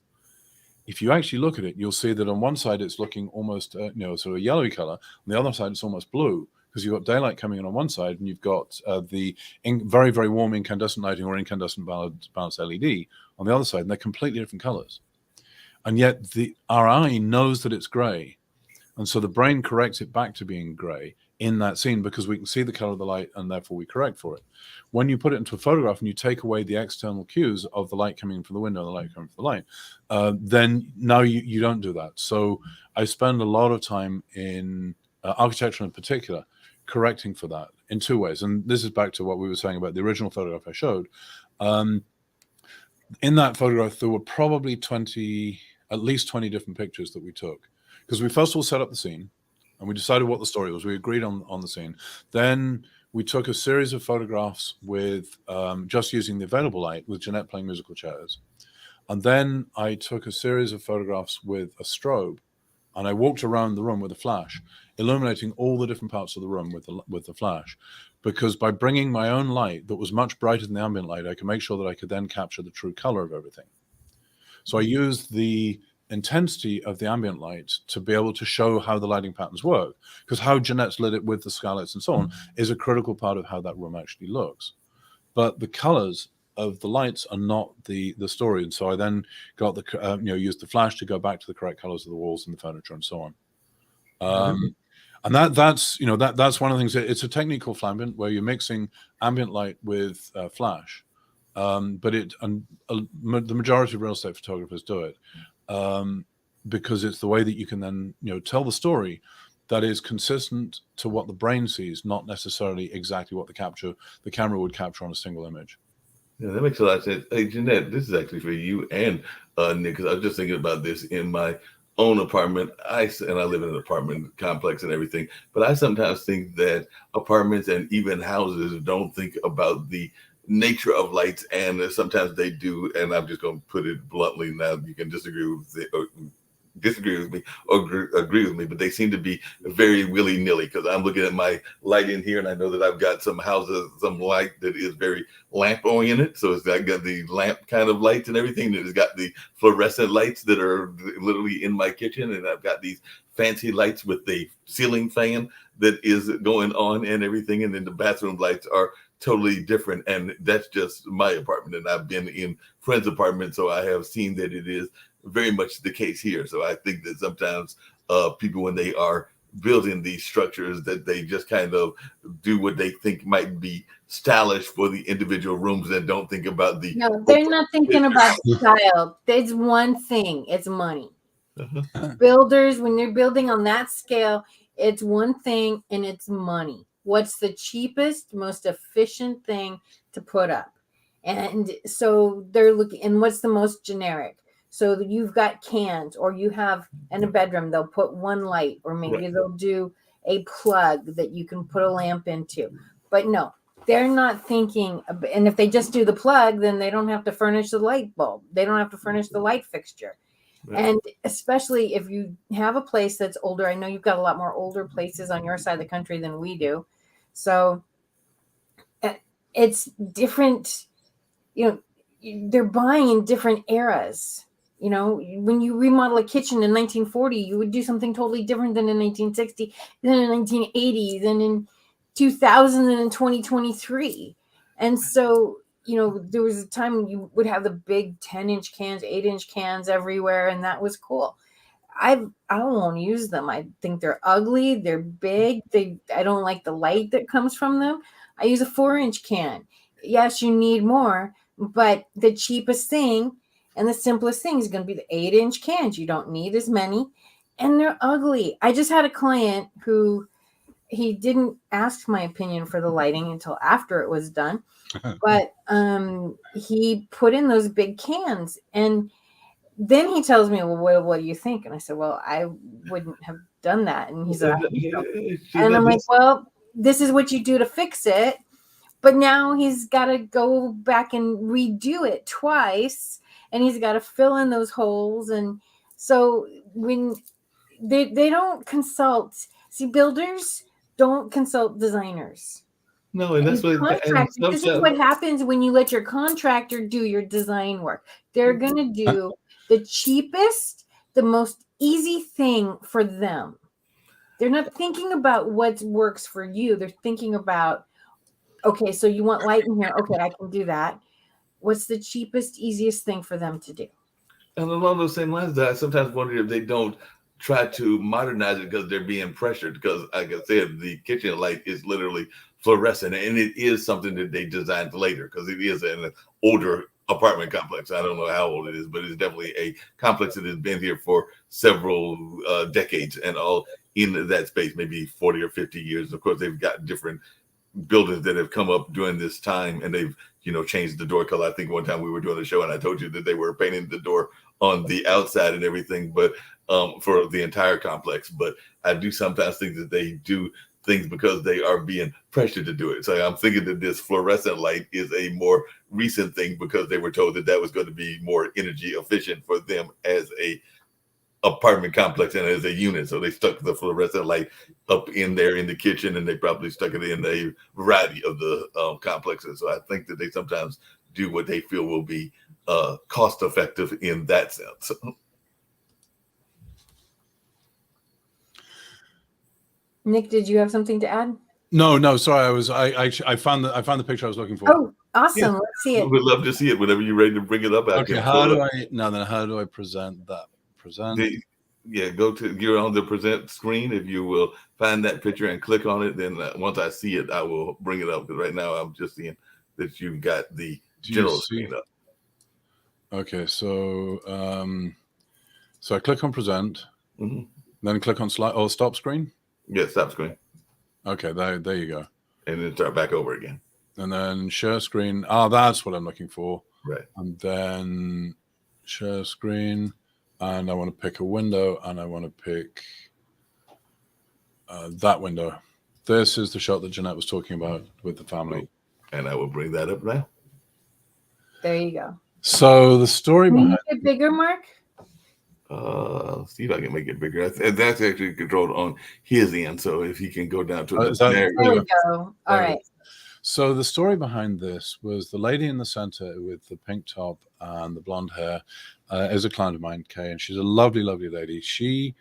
[SPEAKER 3] If you actually look at it, you'll see that on one side it's looking almost, sort of a yellowy color. On the other side, it's almost blue, because you've got daylight coming in on one side, and you've got the very, very warm incandescent lighting or incandescent balanced LED on the other side, and they're completely different colors. And yet our eye knows that it's gray. And so the brain corrects it back to being gray in that scene, because we can see the color of the light, and therefore we correct for it. When you put it into a photograph and you take away the external cues of the light coming in from the window and the light coming from the light, then now you don't do that. So I spend a lot of time in architecture in particular, correcting for that in 2 ways. And this is back to what we were saying about the original photograph I showed. In that photograph, there were probably at least 20 different pictures that we took, because we first of all set up the scene and we decided what the story was. We agreed on the scene. Then we took a series of photographs with just using the available light, with Jeanette playing musical chairs. And then I took a series of photographs with a strobe, and I walked around the room with a flash, illuminating all the different parts of the room with the flash, because by bringing my own light that was much brighter than the ambient light, I could make sure that I could then capture the true color of everything. So I used the intensity of the ambient light to be able to show how the lighting patterns work, because how Jeanette's lit it with the skylights and so on is a critical part of how that room actually looks. But the colors of the lights are not the story. And so I then got used the flash to go back to the correct colors of the walls and the furniture and so on. And that's one of the things. It's a technique called flambient, where you're mixing ambient light with flash. But the majority of real estate photographers do it because it's the way that you can then tell the story that is consistent to what the brain sees, not necessarily exactly what the camera would capture on a single image.
[SPEAKER 2] Yeah, that makes a lot of sense. Hey, Jeanette, this is actually for you and Nick, because I was just thinking about this in my own apartment. I live in an apartment complex and everything, but I sometimes think that apartments and even houses don't think about the nature of lights, and sometimes they do. And I'm just going to put it bluntly. Now you can disagree with me or agree with me, but they seem to be very willy-nilly, because I'm looking at my light in here and I know that I've got some light that is very lamp oriented. So I've got the lamp kind of lights and everything. It's got the fluorescent lights that are literally in my kitchen, and I've got these fancy lights with the ceiling fan that is going on and everything. And then the bathroom lights are totally different. And that's just my apartment. And I've been in friends' apartments, so I have seen that it is very much the case here. So I think that sometimes people, when they are building these structures, that they just kind of do what they think might be stylish for the individual rooms and don't think about the...
[SPEAKER 1] No, they're not thinking about style. There's one thing. It's money. Builders, when they're building on that scale, it's one thing, and it's money. What's the cheapest, most efficient thing to put up? And so they're looking, and what's the most generic? So you've got cans, or you have in a bedroom, they'll put one light, or maybe they'll do a plug that you can put a lamp into. But no, they're not thinking. And if they just do the plug, then they don't have to furnish the light bulb. They don't have to furnish the light fixture. Right. And especially if you have a place that's older, I know you've got a lot more older places on your side of the country than we do. So it's different, they're buying in different eras. When you remodel a kitchen in 1940, you would do something totally different than in 1960, then in 1980, then in 2000, and in 2023. And so, there was a time when you would have the big 10-inch cans, 8-inch cans everywhere, and that was cool. I won't use them. I think they're ugly. They're big. I don't like the light that comes from them. I use a 4-inch can. Yes, you need more, but the cheapest thing and the simplest thing is going to be the 8-inch cans. You don't need as many, and they're ugly. I just had a client who he didn't ask my opinion for the lighting until after it was done. But he put in those big cans, and then he tells me, well, what do you think? And I said, well, I wouldn't have done that. And he's like, and I'm like, well, this is what you do to fix it. But now he's got to go back and redo it twice, and he's got to fill in those holes. And so when they don't consult, see, builders don't consult designers.
[SPEAKER 2] No, and that's what.
[SPEAKER 1] This is what happens when you let your contractor do your design work. They're going to do the cheapest, the most easy thing for them. They're not thinking about what works for you. They're thinking about, okay, so you want light in here. Okay, I can do that. What's the cheapest, easiest thing for them to do?
[SPEAKER 2] And along those same lines, I sometimes wonder if they don't try to modernize it because they're being pressured. Because, like I said, the kitchen light is literally fluorescent, and it is something that they designed later because it is an older apartment complex. I don't know how old it is, but it's definitely a complex that has been here for several decades and all in that space, maybe 40 or 50 years. Of course, they've got different buildings that have come up during this time, and they've changed the door color. I think one time we were doing a show and I told you that they were painting the door on the outside and everything, but for the entire complex. But I do sometimes think that they do things because they are being pressured to do it. So I'm thinking that this fluorescent light is a more recent thing because they were told that that was going to be more energy efficient for them as a apartment complex and as a unit. So they stuck the fluorescent light up in there in the kitchen, and they probably stuck it in a variety of the complexes. So I think that they sometimes do what they feel will be cost effective in that sense.
[SPEAKER 1] Nick, did you have something to add?
[SPEAKER 3] No. Sorry, I found the picture I was looking for.
[SPEAKER 1] Oh, awesome! Yeah. Let's see it.
[SPEAKER 2] We'd love to see it whenever you're ready to bring it up.
[SPEAKER 3] Okay, how do I present that?
[SPEAKER 2] You're on the present screen. If you will find that picture and click on it, then once I see it, I will bring it up. Because right now I'm just seeing that you've got the general screen up.
[SPEAKER 3] Okay, so I click on present, then click on stop screen.
[SPEAKER 2] Yeah, stop screen.
[SPEAKER 3] Okay, there you go.
[SPEAKER 2] And then start back over again.
[SPEAKER 3] And then share screen. That's what I'm looking for.
[SPEAKER 2] Right.
[SPEAKER 3] And then share screen. And I want to pick a window, and I want to pick that window. This is the shot that Jeanette was talking about with the family.
[SPEAKER 2] And I will bring that up now.
[SPEAKER 1] There you go.
[SPEAKER 3] So the story
[SPEAKER 1] behind
[SPEAKER 3] it
[SPEAKER 1] it bigger, Mark?
[SPEAKER 2] See if I can make it bigger. That's actually controlled on his end. So if he can go down to
[SPEAKER 1] there we go. All right.
[SPEAKER 3] So the story behind this was the lady in the center with the pink top and the blonde hair is a client of mine, Kay, and she's a lovely, lovely lady. She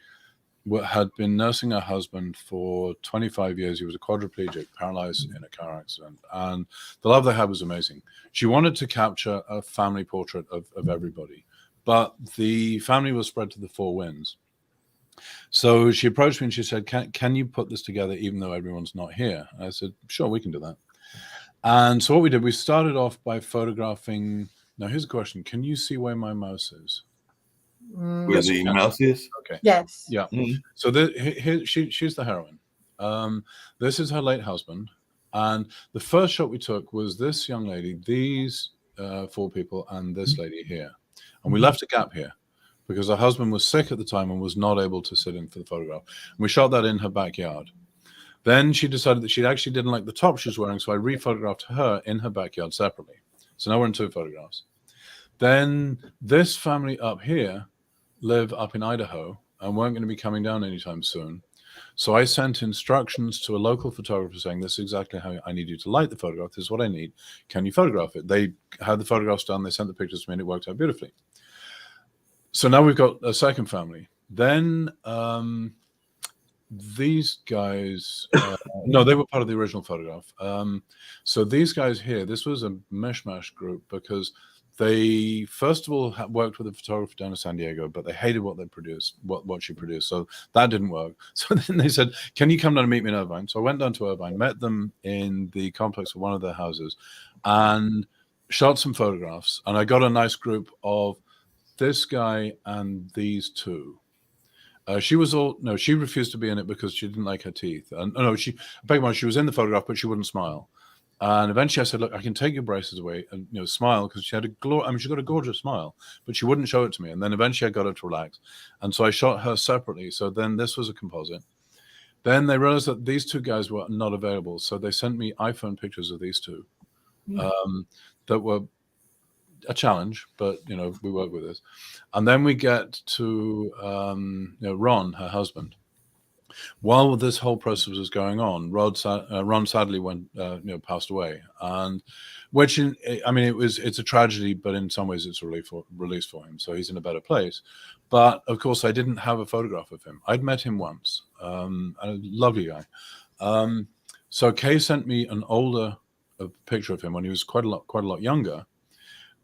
[SPEAKER 3] had been nursing her husband for 25 years. He was a quadriplegic, paralyzed in a car accident. And the love they had was amazing. She wanted to capture a family portrait of everybody, but the family was spread to the four winds. So she approached me and she said, can you put this together even though everyone's not here? And I said, sure, we can do that. And so what we did, we started off by photographing. Now, here's a question. Can you see where my mouse is?
[SPEAKER 2] Where the mouse is?
[SPEAKER 3] Okay.
[SPEAKER 1] Yes.
[SPEAKER 3] Yeah. Mm-hmm. So she's the heroine. This is her late husband. And the first shot we took was this young lady, these four people, and this lady here. And we left a gap here because her husband was sick at the time and was not able to sit in for the photograph. And we shot that in her backyard. Then she decided that she actually didn't like the top she was wearing, so I rephotographed her in her backyard separately. So now we're in two photographs. Then this family up here live up in Idaho and weren't going to be coming down anytime soon. So I sent instructions to a local photographer saying, this is exactly how I need you to light the photograph. This is what I need. Can you photograph it? They had the photographs done. They sent the pictures to me and it worked out beautifully. So now we've got a second family. Then these guys, no, they were part of the original photograph. So these guys here, this was a mishmash group because they, first of all, worked with a photographer down in San Diego, but they hated what they produced, what she produced. So that didn't work. So then they said, can you come down and meet me in Irvine? So I went down to Irvine, met them in the complex of one of their houses and shot some photographs. And I got a nice group of this guy and these two. She was all no. She refused to be in it because she didn't like her teeth. And no, she beg your pardon, she was in the photograph, but she wouldn't smile. And eventually, I said, "Look, I can take your braces away and smile," because she had she got a gorgeous smile, but she wouldn't show it to me. And then eventually, I got her to relax, and so I shot her separately. So then this was a composite. Then they realized that these two guys were not available, so they sent me iPhone pictures of these two, that were a challenge, but we work with this. And then we get to Ron, her husband. While this whole process was going on, Ron sadly passed away, and which it's a tragedy, but in some ways it's a release for him. So he's in a better place. But of course, I didn't have a photograph of him. I'd met him once, a lovely guy. So Kay sent me an older picture of him when he was quite a lot younger,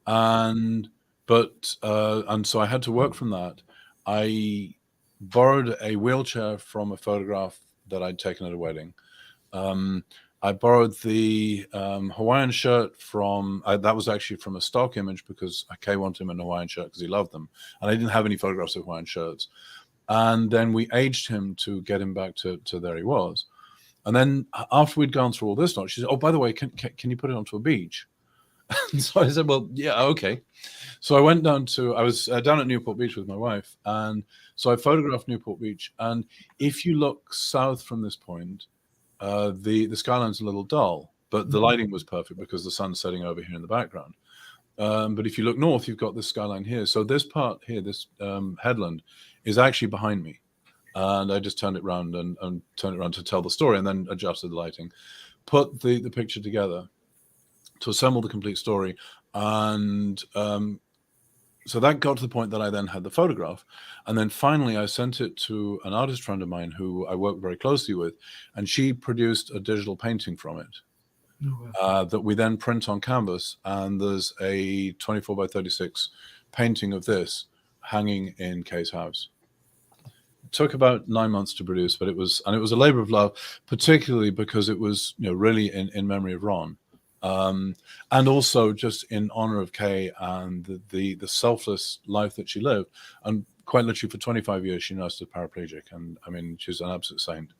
[SPEAKER 3] and so I had to work from that. I borrowed a wheelchair from a photograph that I'd taken at a wedding. I borrowed the Hawaiian shirt from, that was actually from a stock image because Kay wanted him in a Hawaiian shirt because he loved them. And I didn't have any photographs of Hawaiian shirts. And then we aged him to get him back to there he was. And then after we'd gone through all this, she said, "Oh, by the way, can you put it onto a beach?" And so I said, "Well, yeah, okay." So I went down I was down at Newport Beach with my wife. And so I photographed Newport Beach. And if you look south from this point, the skyline's a little dull, but the lighting was perfect because the sun's setting over here in the background. But if you look north, you've got this skyline here. So this part here, this headland, is actually behind me. And I just turned it around and turned it around to tell the story, and then adjusted the lighting, put the picture together to assemble the complete story. And so that got to the point that I then had the photograph. And then finally, I sent it to an artist friend of mine who I work very closely with, and she produced a digital painting from it. Oh, wow. That we then print on canvas. And there's a 24 by 36 painting of this hanging in Kay's house. Took about 9 months to produce, but it was a labor of love, particularly because it was really in memory of Ron, and also just in honor of Kay and the selfless life that she lived. And quite literally for 25 years she nursed a paraplegic, and I mean she's an absolute saint.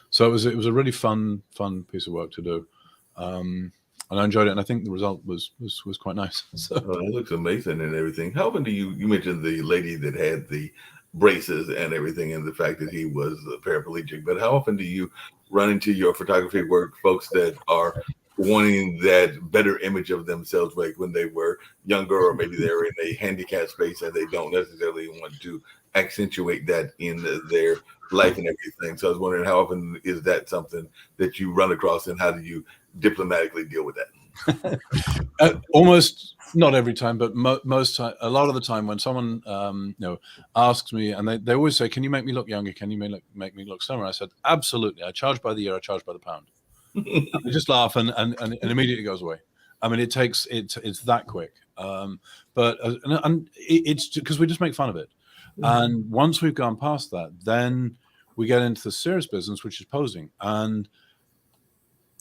[SPEAKER 3] So it was a really fun piece of work to do, and I enjoyed it, and I think the result was quite nice. So
[SPEAKER 2] it looks amazing and everything. How often do you mentioned the lady that had the braces and everything, and the fact that he was paraplegic, but how often do you run into your photography work folks that are wanting that better image of themselves, like when they were younger, or maybe they're in a handicapped space and they don't necessarily want to accentuate that in their life and everything? So I was wondering, how often is that something that you run across, and how do you diplomatically deal with that?
[SPEAKER 3] Almost not every time, but most time, a lot of the time when someone asks me, and they always say, "Can you make me look younger? Can you make me look slimmer?" I said, "Absolutely. I charge by the year. I charge by the pound." They just laugh and immediately goes away. I mean, it's that quick. But it's because we just make fun of it. And once we've gone past that, then we get into the serious business, which is posing. And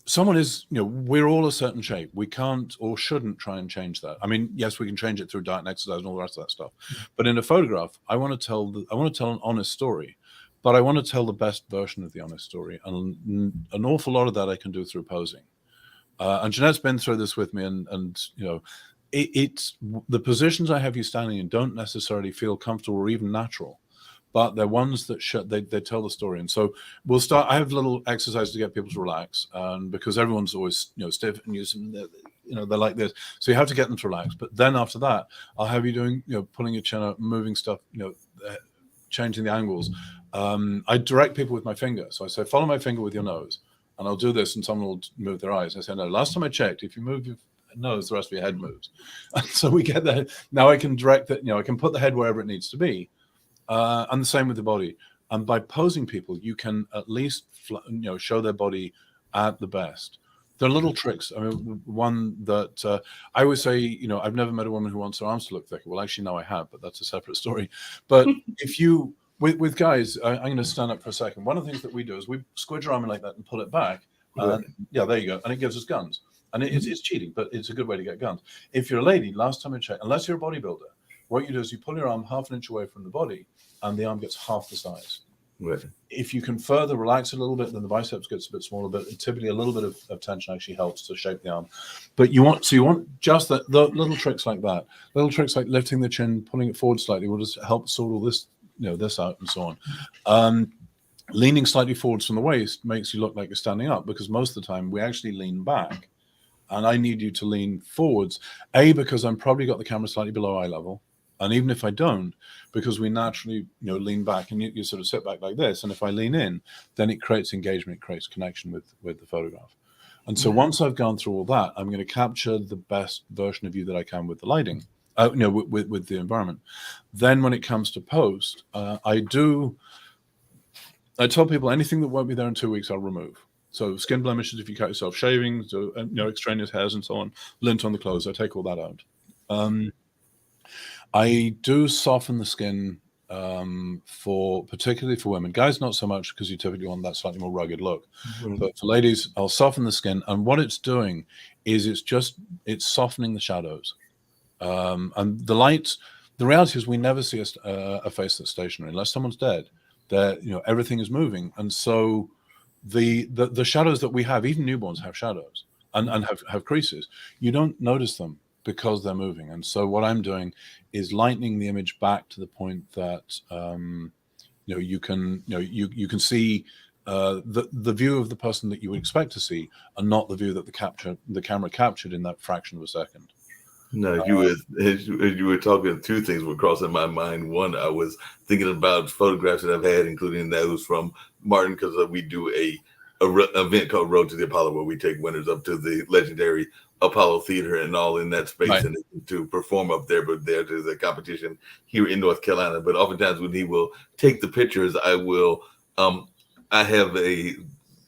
[SPEAKER 3] someone is, we're all a certain shape. We can't or shouldn't try and change that. I mean, yes, we can change it through diet and exercise and all the rest of that stuff. But in a photograph, I want to tell an honest story, but I want to tell the best version of the honest story. And an awful lot of that I can do through posing. And Jeanette's been through this with me, and it's the positions I have you standing in don't necessarily feel comfortable or even natural, but they're ones that they tell the story. And so we'll start. I have little exercises to get people to relax, because everyone's always stiff and they're like this, so you have to get them to relax. But then after that, I'll have you doing pulling your chin up, moving stuff, changing the angles. I direct people with my finger, so I say, follow my finger with your nose, and I'll do this, and someone will move their eyes. I say, no, last time I checked, if you move your nose, the rest of your head moves. And so we get there. Now I can direct that. I can put the head wherever it needs to be. And the same with the body. And by posing people, you can at least show their body at the best. There are little tricks. I mean, one that I always say, I've never met a woman who wants her arms to look thicker. Well, actually, now I have, but that's a separate story. But if you, with guys, I'm going to stand up for a second. One of the things that we do is we squidge our arm in like that and pull it back. Yeah, there you go. And it gives us guns. And it's cheating, but it's a good way to get guns. If you're a lady, last time I checked, unless you're a bodybuilder, what you do is you pull your arm half an inch away from the body, and the arm gets half the size.
[SPEAKER 2] Right.
[SPEAKER 3] If you can further relax it a little bit, then the biceps gets a bit smaller, but typically a little bit of tension actually helps to shape the arm. But you want just the little tricks like that, little tricks like lifting the chin, pulling it forward slightly will just help sort all this, this out and so on. Leaning slightly forwards from the waist makes you look like you're standing up, because most of the time we actually lean back, and I need you to lean forwards, because I'm probably got the camera slightly below eye level. And even if I don't, because we naturally, lean back, and you sort of sit back like this. And if I lean in, then it creates engagement, it creates connection with the photograph. And so once I've gone through all that, I'm going to capture the best version of you that I can with the lighting, with the environment. Then when it comes to post, I tell people anything that won't be there in 2 weeks, I'll remove. So skin blemishes, if you cut yourself, shaving, so extraneous hairs and so on, lint on the clothes, I take all that out. I do soften the skin particularly for women. Guys, not so much, because you typically want that slightly more rugged look. But for ladies, I'll soften the skin, and what it's doing is it's softening the shadows. And the light. The reality is, we never see a face that's stationary unless someone's dead. Everything is moving, and so the shadows that we have, even newborns have shadows and have creases. You don't notice them because they're moving. And so what I'm doing is lightening the image back to the point that you can see the view of the person that you would expect to see, and not the view that the camera captured in that fraction of a second.
[SPEAKER 2] No, as you were talking, two things were crossing my mind. One, I was thinking about photographs that I've had, including those from Martin, because we do a event called Road to the Apollo, where we take winners up to the legendary Apollo Theater and all in that space, right, and to perform up there. But there's a competition here in North Carolina. But oftentimes when he will take the pictures, I have a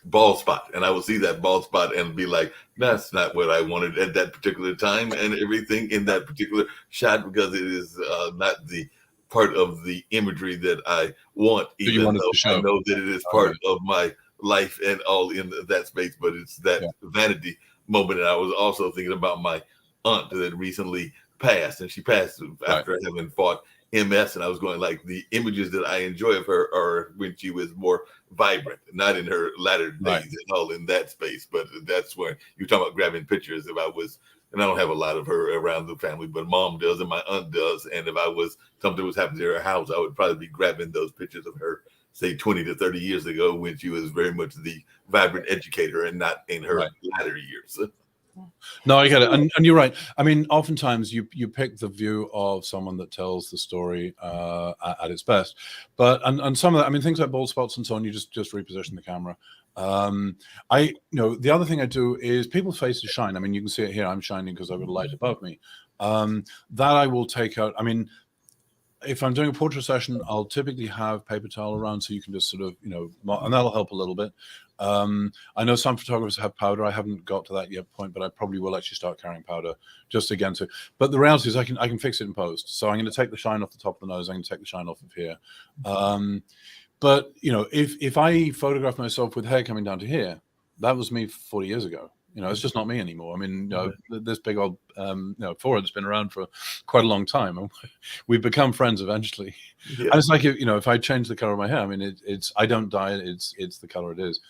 [SPEAKER 2] bald spot, and I will see that bald spot and be like, that's not what I wanted at that particular time, and everything in that particular shot, because it is not the part of the imagery that I want, even though I know that it is part of my life and all in that space. But it's that vanity moment. And I was also thinking about my aunt that recently passed, and she passed after having fought MS, and I was going like, the images that I enjoy of her are when she was more vibrant, not in her latter days and all in that space. But that's where you're talking about grabbing pictures. If I was, and I don't have a lot of her around the family, but mom does and my aunt does. And if something was happening to her house, I would probably be grabbing those pictures of her, say 20 to 30 years ago, when she was very much the vibrant educator and not in her latter years.
[SPEAKER 3] No, I get it, and you're right. I mean, oftentimes you pick the view of someone that tells the story at its best, but and some of that, I mean, things like bald spots and so on, you just reposition the camera. The other thing I do is people's faces shine. I mean, you can see it here. I'm shining because I've got a light above me. That I will take out. I mean, if I'm doing a portrait session, I'll typically have paper towel around, so you can just sort of, and that'll help a little bit. I know some photographers have powder. I haven't got to that point, but I probably will actually start carrying powder just again to. But the reality is, I can fix it in post. So I'm going to take the shine off the top of the nose. I'm going to take the shine off of here. But if I photograph myself with hair coming down to here, that was me 40 years ago. It's just not me anymore. I mean, this big old, forehead's been around for quite a long time, and we've become friends eventually. Yeah. And it's like, if I change the color of my hair, I mean, I don't dye it. It's the color it is.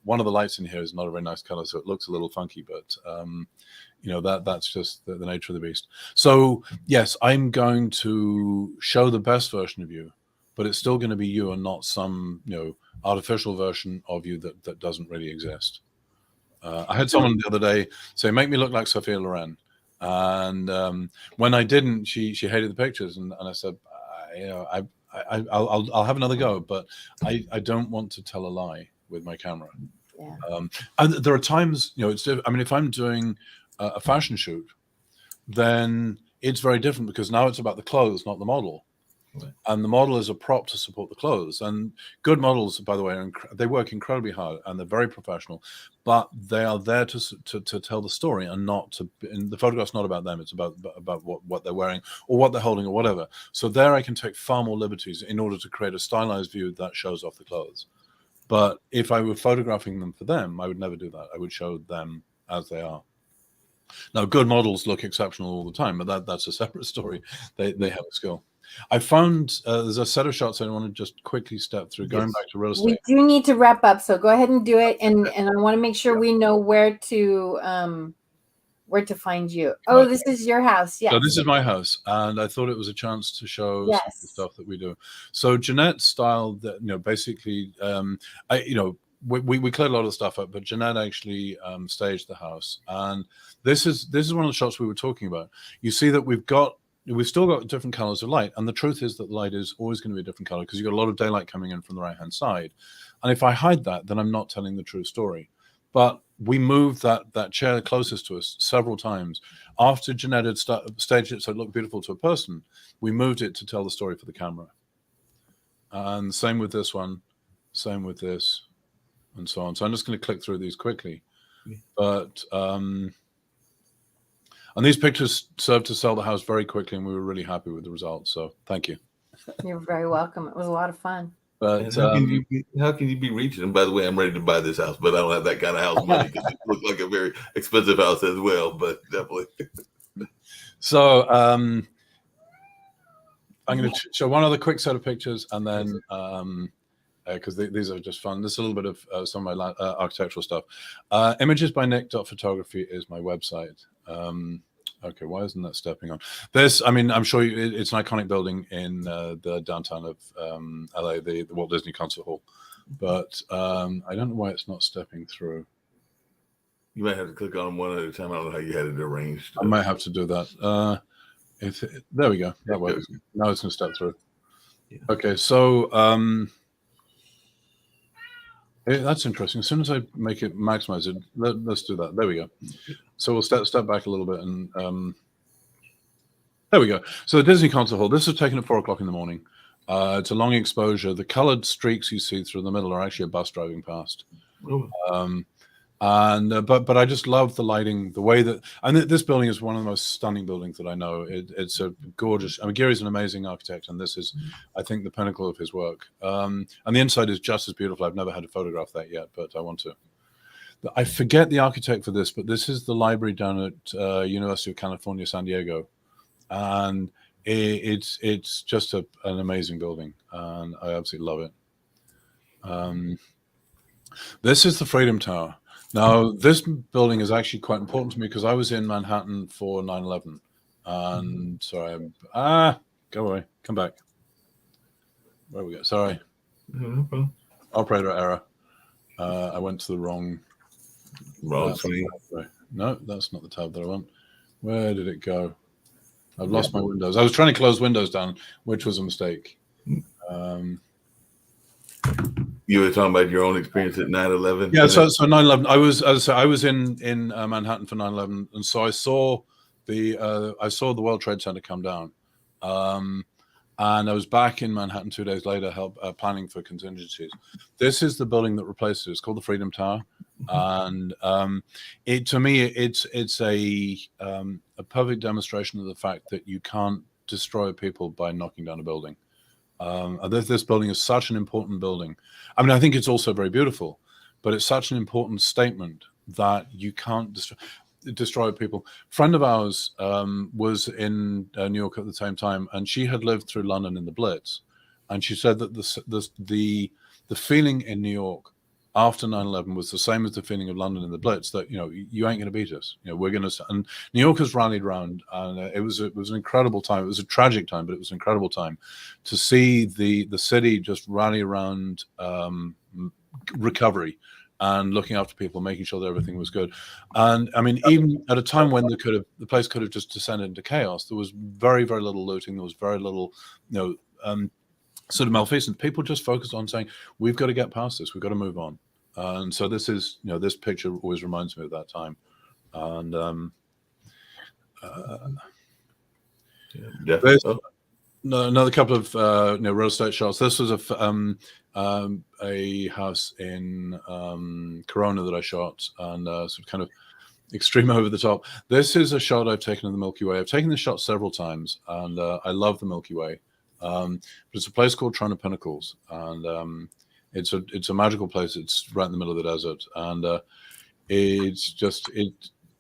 [SPEAKER 3] One of the lights in here is not a very nice color, so it looks a little funky, but that's just the nature of the beast. So yes, I'm going to show the best version of you, but it's still going to be you and not some, artificial version of you that doesn't really exist. I had someone the other day say, "Make me look like Sophia Loren," and when I didn't, she hated the pictures, and I said, I'll have another go, but I don't want to tell a lie with my camera. Yeah. And there are times, I mean, if I'm doing a fashion shoot, then it's very different, because now it's about the clothes, not the model. And the model is a prop to support the clothes. And good models, by the way, they work incredibly hard and they're very professional, but they are there to tell the story, and not to. And the photograph's not about them; it's about what they're wearing or what they're holding or whatever. So there, I can take far more liberties in order to create a stylized view that shows off the clothes. But if I were photographing them for them, I would never do that. I would show them as they are. Now, good models look exceptional all the time, but that's a separate story. They have a skill. I found there's a set of shots I want to just quickly step through. Going back to real estate,
[SPEAKER 1] we do need to wrap up, so go ahead and do it, and I want to make sure we know where to find you. Oh,
[SPEAKER 3] Right.
[SPEAKER 1] This is your house. Yes.
[SPEAKER 3] So this is my house, and I thought it was a chance to show some of the stuff that we do. So Jeanette styled that, basically, we cleared a lot of stuff up, but Jeanette actually staged the house, and this is one of the shots we were talking about. You see that we've still got different colors of light, and the truth is that the light is always going to be a different color because you've got a lot of daylight coming in from the right hand side, and if I hide that, then I'm not telling the true story. But we moved that chair closest to us several times. After Jeanette had staged it so it looked beautiful to a person, we moved it to tell the story for the camera. And same with this one, same with this, and so on. So I'm just going to click through these quickly. But and these pictures served to sell the house very quickly, and we were really happy with the results. So thank you.
[SPEAKER 1] You're very welcome. It was a lot of fun.
[SPEAKER 3] But
[SPEAKER 2] how can you be reaching? And by the way, I'm ready to buy this house, but I don't have that kind of house money because it looks like a very expensive house as well. But definitely. So
[SPEAKER 3] I'm going to show one other quick set of pictures, and then because these are just fun. This is a little bit of some of my architectural stuff. Imagesbynick.photography is my website. Okay, why isn't that stepping on? This, I mean, I'm sure it's an iconic building in the downtown of LA, the Walt Disney Concert Hall. But I don't know why it's not stepping through.
[SPEAKER 2] You might have to click on them one at a time. I don't know how you had it arranged.
[SPEAKER 3] I might have to do that. There we go. That works. Now it's going to step through. Yeah. Okay, so that's interesting. As soon as I make it maximize it, let's do that. There we go. So we'll step back a little bit, and there we go. So the Disney Concert Hall. This was taken at 4:00 in the morning. It's a long exposure. The colored streaks you see through the middle are actually a bus driving past. But I just love the lighting, the way that, and this building is one of the most stunning buildings that I know. It's a gorgeous. I mean, Gary's an amazing architect, and this is, I think, the pinnacle of his work. And the inside is just as beautiful. I've never had to photograph that yet, but I want to. I forget the architect for this, but this is the library down at University of California, San Diego, and it's just an amazing building, and I absolutely love it. This is the Freedom Tower. Now, this building is actually quite important to me because I was in Manhattan for 9/11, and sorry, go away, come back. Where we go? Sorry, operator error. I went to the wrong screen. No, that's not the tab that I want. Where did it go? I've lost my Windows. I was trying to close Windows down, which was a mistake.
[SPEAKER 2] You were talking about your own experience at 9/11.
[SPEAKER 3] Yeah, so 9/11. I was in Manhattan for 9/11, and so I saw the World Trade Center come down, and I was back in Manhattan 2 days later, planning for contingencies. This is the building that replaced it. It's called the Freedom Tower, and to me, it's a perfect demonstration of the fact that you can't destroy people by knocking down a building. This building is such an important building. I mean, I think it's also very beautiful, but it's such an important statement that you can't destroy people. A friend of ours was in New York at the same time, and she had lived through London in the Blitz, and she said that the feeling in New York after 9/11 was the same as the feeling of London in the Blitz, that you ain't going to beat us. We're going to. And New Yorkers rallied around, and it was an incredible time. It was a tragic time, but it was an incredible time to see the city just rally around recovery and looking after people, making sure that everything was good. And I mean, even at a time when the place could have just descended into chaos, there was very, very little looting. There was very little, sort of malfeasance. People just focused on saying, we've got to get past this. We've got to move on. And so this is, this picture always reminds me of that time. And there's another couple of real estate shots. This was a house in Corona that I shot, and sort of kind of extreme over the top. This is a shot I've taken of the Milky Way. I've taken this shot several times, and I love the Milky Way. But it's a place called Trona Pinnacles, and it's a magical place. It's right in the middle of the desert, and it's just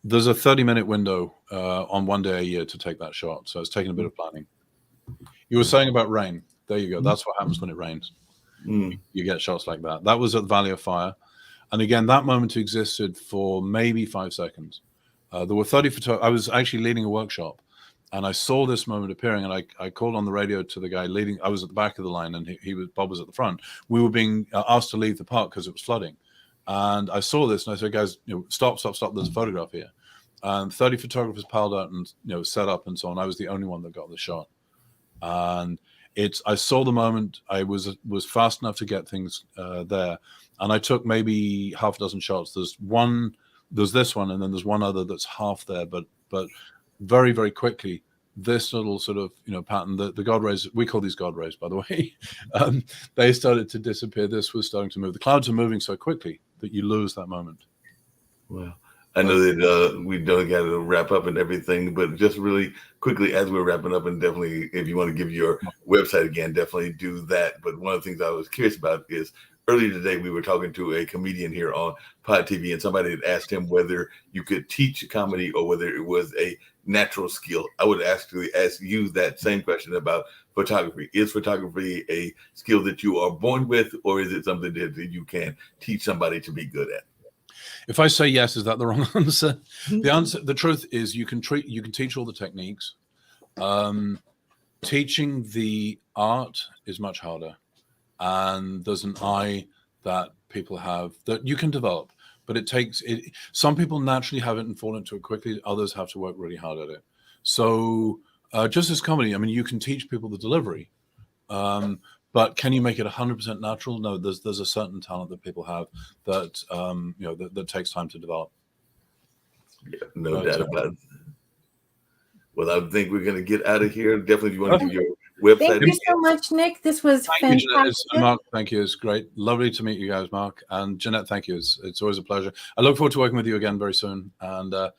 [SPEAKER 3] there's a 30-minute window on one day a year to take that shot. So it's taking a bit of planning. You were saying about rain. There you go. That's what happens when it rains. You get shots like that. That was at the Valley of Fire. And again, that moment existed for maybe 5 seconds. There were 30 photographers. I was actually leading a workshop, and I saw this moment appearing, and I called on the radio to the guy leading. I was at the back of the line, and Bob was at the front. We were being asked to leave the park because it was flooding. And I saw this, and I said, guys, stop. There's a photograph here. And 30 photographers piled out and set up and so on. I was the only one that got the shot. And I saw the moment. I was fast enough to get things there. And I took maybe half a dozen shots. There's this one, and then there's one other that's half there, but very, very quickly, this little sort of pattern, the God rays, we call these God rays, by the way, they started to disappear. This was starting to move. The clouds are moving so quickly that you lose that moment.
[SPEAKER 2] Well, I know that we don't got to wrap up and everything, but just really quickly as we're wrapping up, and definitely if you want to give your website again, definitely do that. But one of the things I was curious about is earlier today we were talking to a comedian here on Pod TV, and somebody had asked him whether you could teach comedy or whether it was a natural skill. I would actually ask you that same question about photography. Is photography a skill that you are born with, or is it something that you can teach somebody to be good at?
[SPEAKER 3] If I say yes, is that the wrong answer? The truth is you can teach all the techniques. Teaching the art is much harder. And there's an eye that people have that you can develop, but it takes it. Some people naturally have it and fall into it quickly. Others have to work really hard at it. So just as comedy, I mean, you can teach people the delivery, but can you make it 100% natural? No, there's a certain talent that people have that that takes time to develop.
[SPEAKER 2] Yeah, no doubt about it. Well, I think we're going to get out of here. Definitely, if you want to give your website.
[SPEAKER 1] Thank you so much, Nick. This was fantastic.
[SPEAKER 3] Mark, thank you. It's great. Lovely to meet you guys, Mark. And Jeanette, thank you. It's always a pleasure. I look forward to working with you again very soon. And I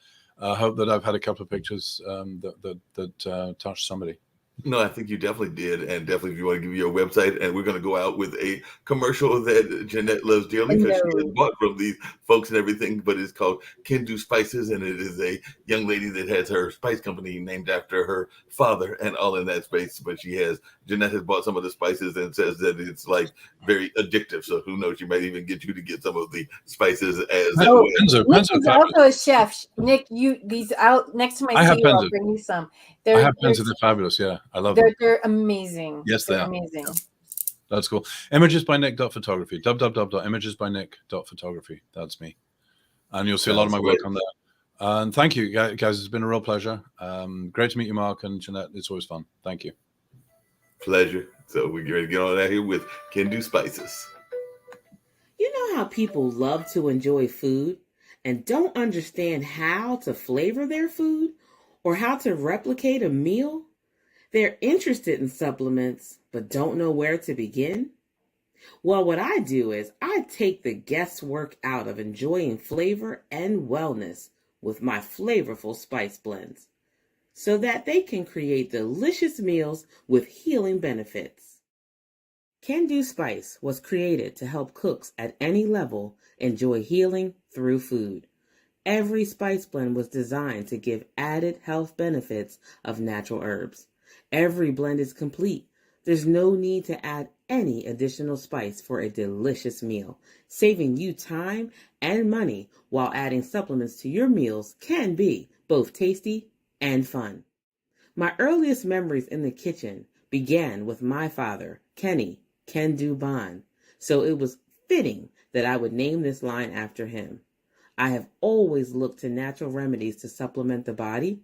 [SPEAKER 3] hope that I've had a couple of pictures that touched somebody.
[SPEAKER 2] No, I think you definitely did. And definitely, if you want to give your website, and we're going to go out with a commercial that Jeanette loves dearly because she has bought from these folks and everything, but it's called Can Do Spices. And it is a young lady that has her spice company named after her father and all in that space. But Jeanette has bought some of the spices and says that it's like very addictive. So who knows, she might even get you to get some of the spices as well.
[SPEAKER 1] Nick is also a chef. Nick, these out next to my CEO, I'll bring you some.
[SPEAKER 3] I have pens and they're fabulous. Yeah, I love them.
[SPEAKER 1] They're amazing.
[SPEAKER 3] Yes, they're
[SPEAKER 1] amazing.
[SPEAKER 3] That's cool. Imagesbynick.photography. www.imagesbynick.photography. That's me. And you'll see a lot of my work on there. And thank you, guys. It's been a real pleasure. Great to meet you, Mark and Jeanette. It's always fun. Thank you.
[SPEAKER 2] Pleasure. So we're going to get on out here with Can Do Spices.
[SPEAKER 4] You know how people love to enjoy food and don't understand how to flavor their food or how to replicate a meal? They're interested in supplements, but don't know where to begin? Well, what I do is I take the guesswork out of enjoying flavor and wellness with my flavorful spice blends so that they can create delicious meals with healing benefits. Can Do Spice was created to help cooks at any level enjoy healing through food. Every spice blend was designed to give added health benefits of natural herbs. Every blend is complete. There's no need to add any additional spice for a delicious meal. Saving you time and money while adding supplements to your meals can be both tasty and fun. My earliest memories in the kitchen began with my father, Kenny Can Do Bond, so it was fitting that I would name this line after him. I have always looked to natural remedies to supplement the body,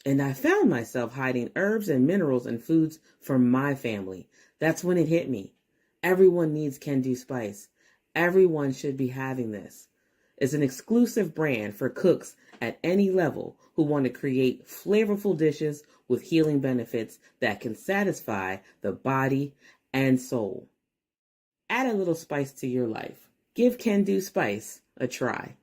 [SPEAKER 4] and I found myself hiding herbs and minerals in foods for my family. That's when it hit me. Everyone needs Can Do Spice. Everyone should be having this. It's an exclusive brand for cooks at any level who want to create flavorful dishes with healing benefits that can satisfy the body and soul. Add a little spice to your life. Give Can Do Spice a try.